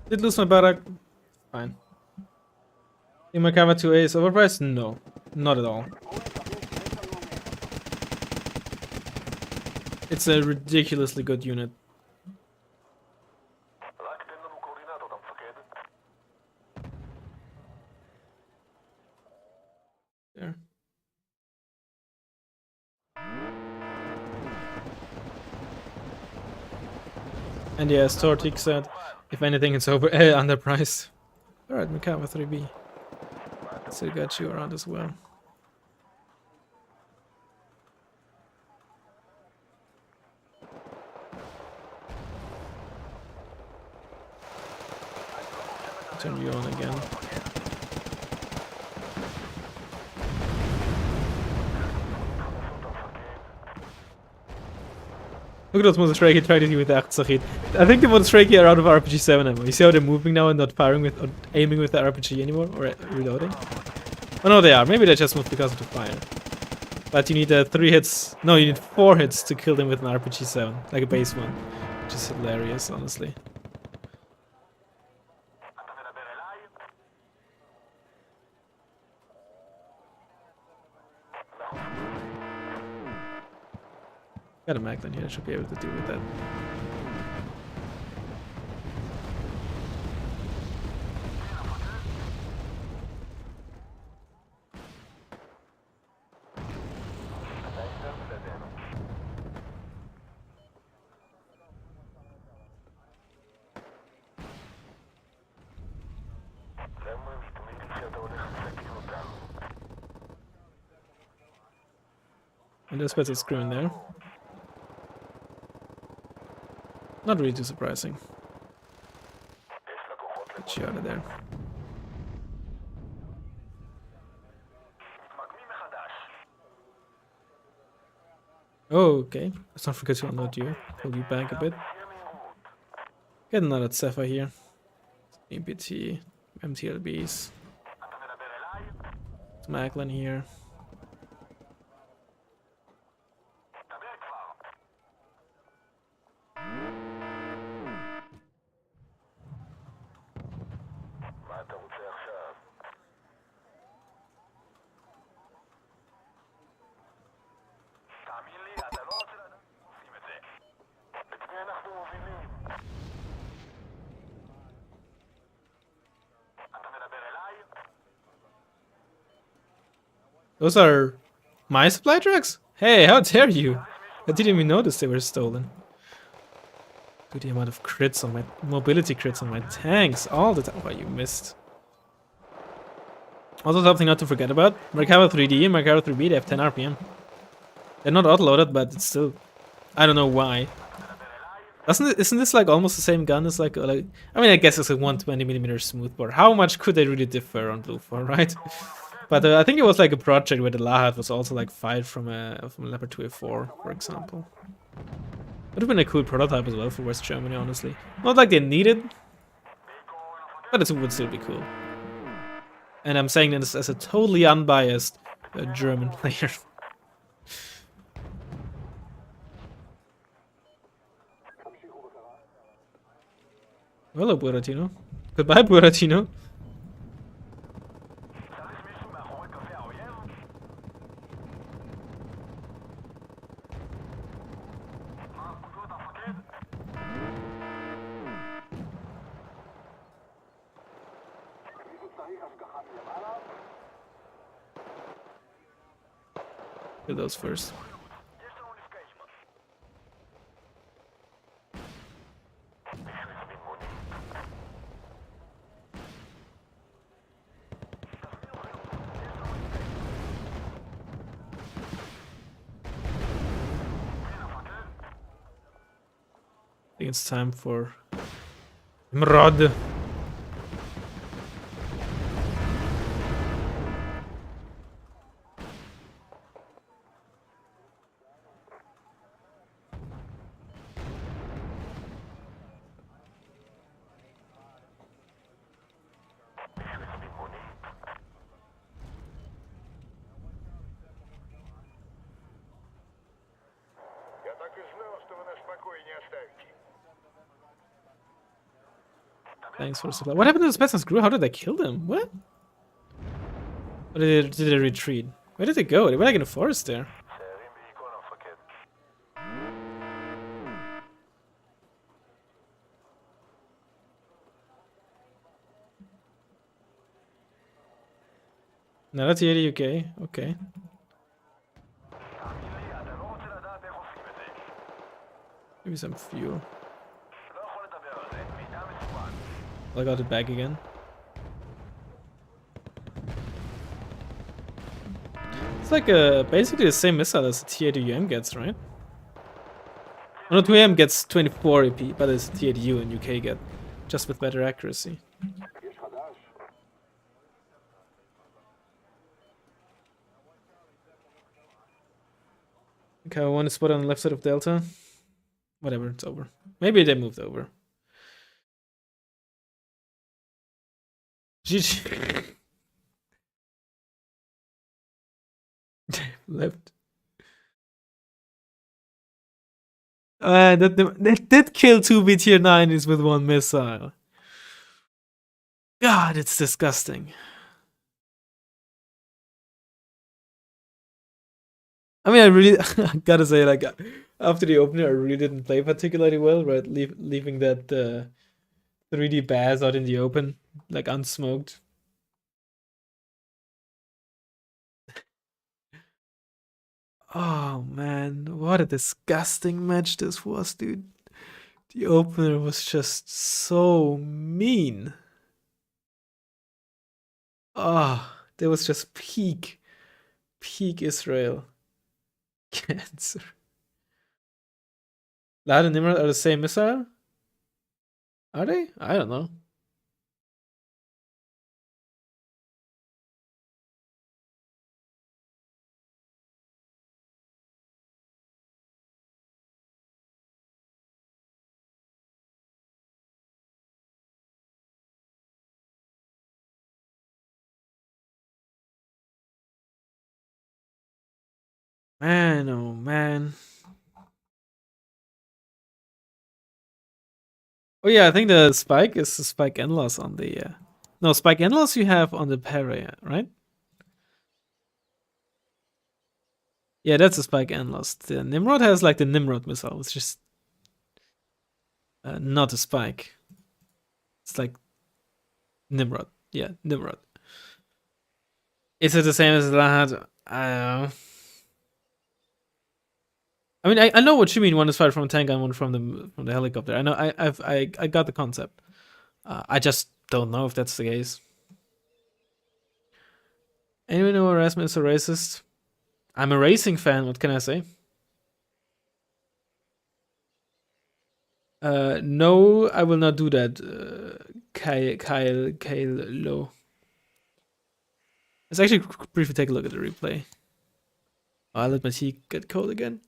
Did lose my Barak. Fine. In my cover 2A is overpriced? No. Not at all. It's a ridiculously good unit. There. And yeah, as Tortik said, if anything it's underpriced. Alright, Mikava 3B. Still got you around as well. Turn you on again. Look at those Motostraki trying to deal with the Achtzachit. I think the Motostraki are out of RPG 7 ammo. You see how they're moving now and not firing with, or aiming with the RPG anymore? Or reloading? Oh no, they are. Maybe they just moved because of the fire. But you need 3 hits. No, you need 4 hits to kill them with an RPG 7. Like a base one. Which is hilarious, honestly. Got a Macklin here, I should be able to deal with that. And there's better screw in there. Not really too surprising. Get you out of there. Oh, okay. Let's not forget to unload you. Pull you back a bit. Get another Zephyr here. APT, MTLBs. Macklin here. Those are my supply trucks? Hey, how dare you? I didn't even notice they were stolen. Dude, the amount of crits on my mobility crits on my tanks all the time. Oh, you missed. Also, something not to forget about: Merkava 3D and Merkava 3B, they have 10 RPM. They're not autoloaded, but it's still. I don't know why. Isn't this like almost the same gun as like I mean, I guess it's a 120mm smoothbore. How much could they really differ on Blue 4, right? But I think it was like a project where the Lahat was also like fired from a Leopard 2A4, for example. Would have been a cool prototype as well for West Germany, honestly. Not like they need it, but it would still be cool. And I'm saying this as a totally unbiased German player. Hello, Buratino. Goodbye, Buratino. Do those first. I think it's time for Mrod. Thanks for the supply. What happened to the Spetsnaz crew? How did I kill them? What? Or did they retreat? Where did they go? They were like in the forest there. No, that's the UK. Okay. Maybe some fuel. I got it back again. It's like basically the same missile as the T-80UM gets, right? No, 2AM gets 24 AP, but it's T-80U and UK get, just with better accuracy. Okay, I want to spot on the left side of Delta. Whatever, it's over. Maybe they moved over. GG. Left. That did kill 2B tier 90s with one missile. God, it's disgusting. I mean, I really I gotta say, like, after the opener, I really didn't play particularly well, right? Leaving that 3D Baz out in the open, like unsmoked. Oh man, what a disgusting match this was, dude. The opener was just so mean. Ah, there was just peak Israel cancer. Lad and Nimrod are the same missile? Are they? I don't know. Man, oh man. Oh yeah, I think the spike is the spike end loss on the no, spike end loss you have on the parry, right? Yeah, that's a spike end loss. The Nimrod has like the Nimrod missile, it's just not a spike. It's like Nimrod. Yeah, Nimrod. Is it the same as Lahat? I mean, I know what you mean. One is fired from a tank and one from the helicopter. I know. I got the concept. I just don't know if that's the case. Anyone know Razzmann is a racist? I'm a racing fan. What can I say? No, I will not do that. Kyle Low. Let's actually briefly take a look at the replay. Oh, I let my T get cold again.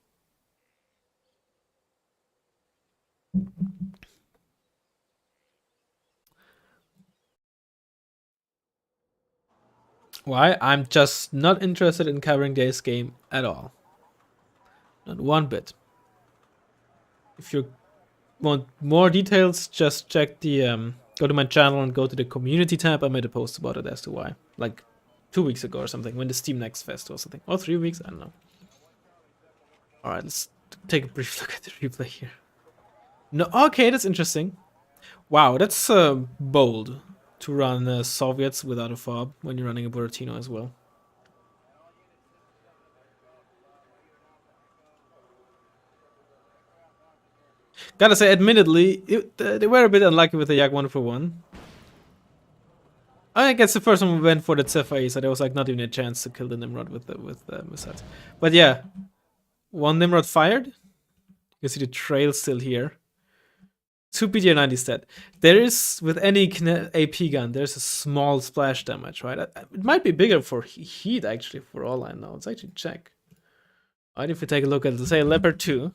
Why? I'm just not interested in covering this game at all. Not one bit. If you want more details, just check the go to my channel and go to the community tab. I made a post about it as to why. Like 2 weeks ago or something, when the Steam Next Fest or something. Or 3 weeks, I don't know. Alright, let's take a brief look at the replay here. No, okay, that's interesting. Wow, that's bold to run Soviets without a fob when you're running a Buratino as well. Gotta say, admittedly, they were a bit unlucky with the Yak 1-for-1. I guess the first one went for the Cephai, so there was like not even a chance to kill the Nimrod with the missiles. But yeah, one Nimrod fired. You can see the trail still here. 2 PDR-90 stat. There is, with any AP gun, there's a small splash damage, right? It might be bigger for heat, actually, for all I know. Let's actually check. Alright, if we take a look at, let's say, Leopard 2.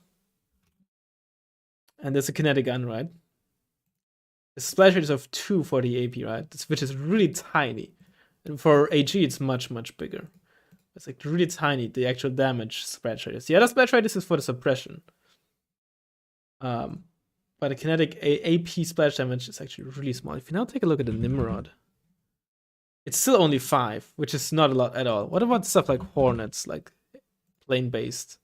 And there's a kinetic gun, right? The splash rate is of 2 for the AP, right? Which is really tiny. And for AG, it's much, much bigger. It's like really tiny, the actual damage splash rate is. The other splash rate is for the suppression. But the kinetic AP splash damage is actually really small. If you now take a look at the Nimrod, it's still only 5, which is not a lot at all. What about stuff like Hornets, like plane-based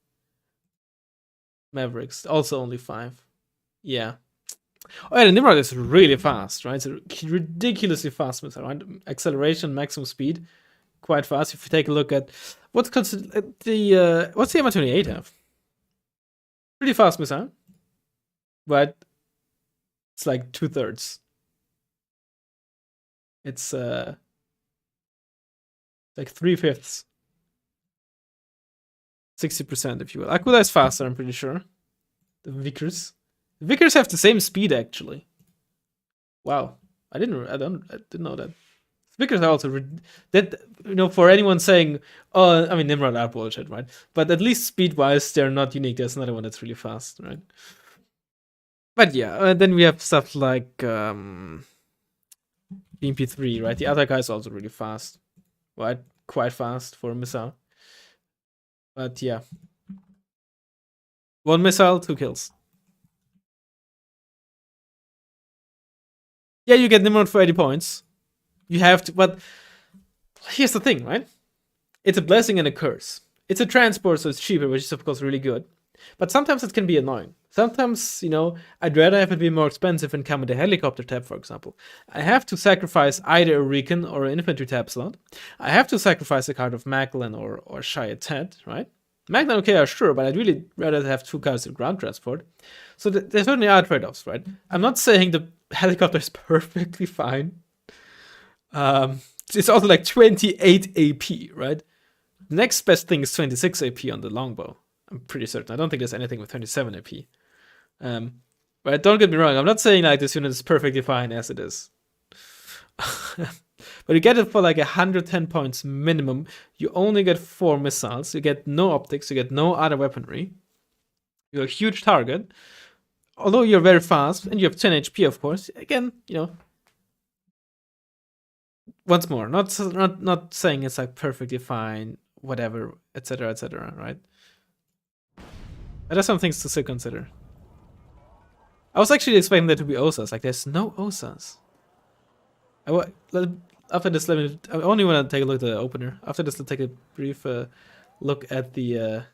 Mavericks? Also only 5. Yeah. Oh yeah, the Nimrod is really fast, right? It's a ridiculously fast missile, right? Acceleration, maximum speed, quite fast. If you take a look at what's considered what's the M28 have? Pretty fast missile, but it's like 2/3. It's like 3/5. 60%, if you will. Aquila is faster, I'm pretty sure. The Vickers. The Vickers have the same speed, actually. Wow, I didn't know that. Vickers are also that, you know, for anyone saying, oh, I mean, Nimrod are bullshit, right? But at least speed-wise, they're not unique. There's another one that's really fast, right? But yeah, then we have stuff like BMP3, right? The other guy's also really fast, right? Quite fast for a missile. But yeah, 1 missile, 2 kills. Yeah, you get Nimrod for 80 points. You have to, but here's the thing, right? It's a blessing and a curse. It's a transport, so it's cheaper, which is of course really good. But sometimes it can be annoying. Sometimes, you know, I'd rather have it be more expensive and come with a helicopter tab, for example. I have to sacrifice either a recon or an infantry tab slot. I have to sacrifice a card of Magdalene or Shia Ted, right? Magdalene, okay, sure, but I'd really rather have 2 cards of ground transport. So there certainly are trade-offs, right? I'm not saying the helicopter is perfectly fine. It's also like 28 AP, right? The next best thing is 26 AP on the longbow. I'm pretty certain. I don't think there's anything with 27 AP. But don't get me wrong, I'm not saying like this unit is perfectly fine as it is. But you get it for like 110 points minimum. You only get 4 missiles. You get no optics. You get no other weaponry. You're a huge target. Although you're very fast and you have 10 HP, of course. Again, you know. Once more, not saying it's like perfectly fine, whatever, etc., right? But there's some things to still consider. I was actually expecting there to be OSAs. Like, there's no OSAs. After this, I only want to take a look at the opener. After this, let's take a brief look at the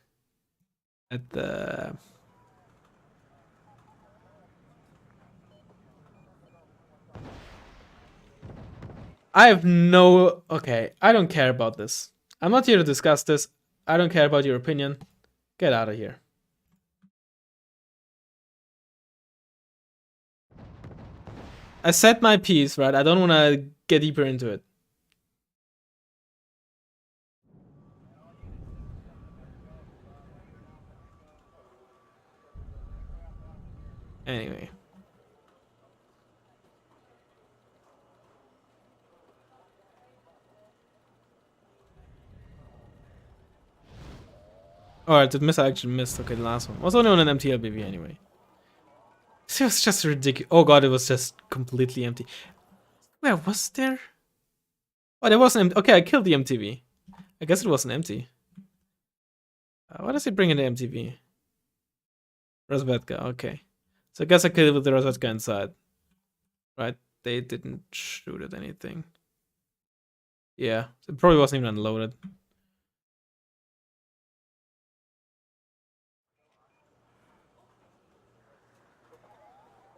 I have no... Okay, I don't care about this. I'm not here to discuss this. I don't care about your opinion. Get out of here. I said my piece, right? I don't want to get deeper into it. Anyway. Alright, the miss I actually missed. Okay, the last one. Was only on an empty LBV anyway. It was just ridiculous. Oh god, it was just completely empty. Where was there? Oh, there wasn't. Okay, I killed the MTV. I guess it wasn't empty. Why does he bring in the MTV? Razvedka, okay. So I guess I killed it with the Razvedka inside. Right? They didn't shoot at anything. Yeah, it probably wasn't even unloaded.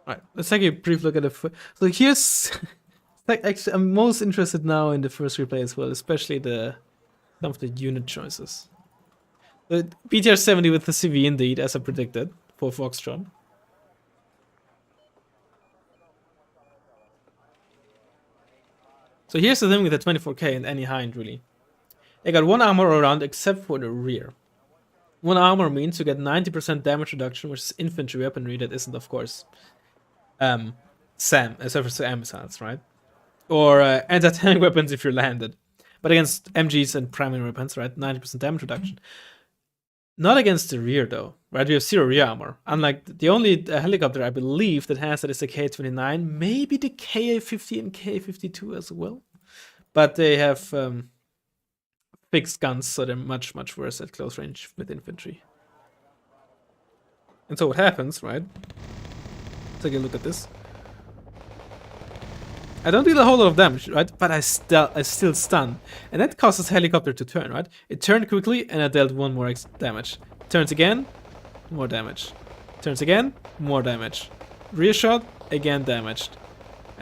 Alright, let's take a brief look at the. So here's. Like, actually, I'm most interested now in the first replay as well, especially some of the unit choices. The BTR 70 with the CV indeed, as I predicted, for Foxtrot. So here's the thing with the 24k and any hind, really. They got one armor around except for the rear. One armor means you get 90% damage reduction, which is infantry weaponry that isn't, of course, surface to air missiles, right? Or anti-tank weapons if you're landed. But against MGs and primary weapons, right? 90% damage reduction. Not against the rear, though, right? We have 0 rear armor. Unlike the only helicopter I believe that has that is the Ka-29, maybe the Ka-50 and Ka-52 as well. But they have fixed guns, so they're much, much worse at close range with infantry. And so what happens, right? Take a look at this. I don't deal a whole lot of damage, right? But I still stun. And that causes helicopter to turn, right? It turned quickly and I dealt 1 more damage. Turns again, more damage. Turns again, more damage. Rear shot, again damaged.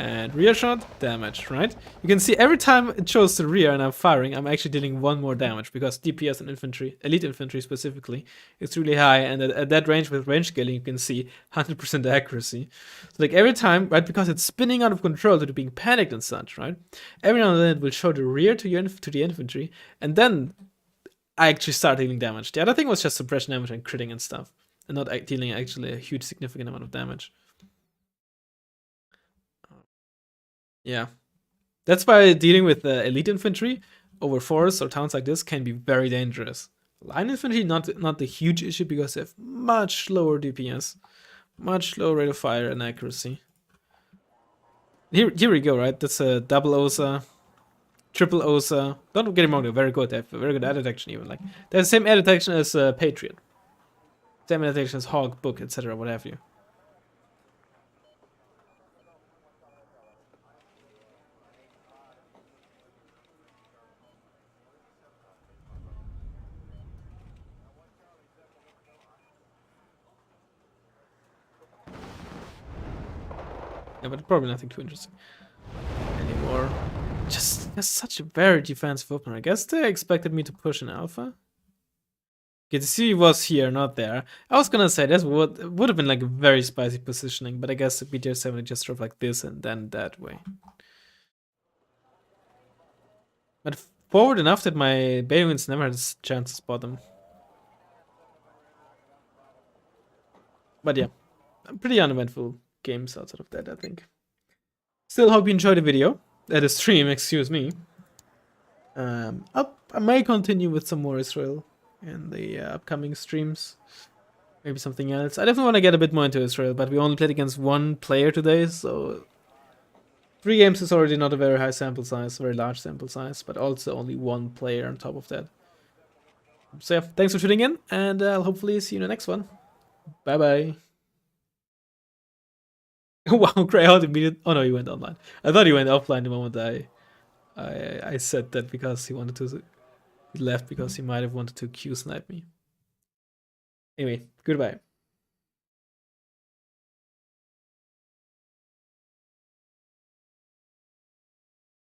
And rear shot, damaged, right? You can see every time it shows the rear and I'm firing, I'm actually dealing 1 more damage because DPS and infantry, elite infantry specifically, is really high. And at that range with range scaling, you can see 100% accuracy. So like every time, right, because it's spinning out of control due to being panicked and such, right? Every now and then it will show the rear to the infantry, and then I actually start dealing damage. The other thing was just suppression damage and critting and stuff, and not dealing actually a huge significant amount of damage. Yeah. That's why dealing with elite infantry over forests or towns like this can be very dangerous. Line infantry, not the huge issue because they have much lower DPS, much lower rate of fire and accuracy. Here we go, right? That's a double OSA, triple OSA. Don't get me wrong, they're very good. They have very good air detection even. Like, they have the same air detection as Patriot. Same air detection as Hawk, Book, etc., what have you. Yeah, but probably nothing too interesting anymore. Just that's such a very defensive opener. I guess they expected me to push an alpha. Okay, the C was here, not there. I was gonna say this would have been like a very spicy positioning, but I guess the BTR 70 just drove like this and then that way. But forward enough that my Baywinds never had a chance to spot them. But yeah, pretty uneventful games outside of that, I think. Still hope you enjoyed the video. The stream, excuse me. I may continue with some more Israel in the upcoming streams. Maybe something else. I definitely want to get a bit more into Israel, but we only played against 1 player today, so 3 games is already not a very high sample size, very large sample size, but also only 1 player on top of that. So yeah, thanks for tuning in, and I'll hopefully see you in the next one. Bye bye. Wow, Greyhound immediately. Oh no, he went online. I thought he went offline the moment I said that because he wanted to. He left because he might have wanted to Q snipe me. Anyway, goodbye.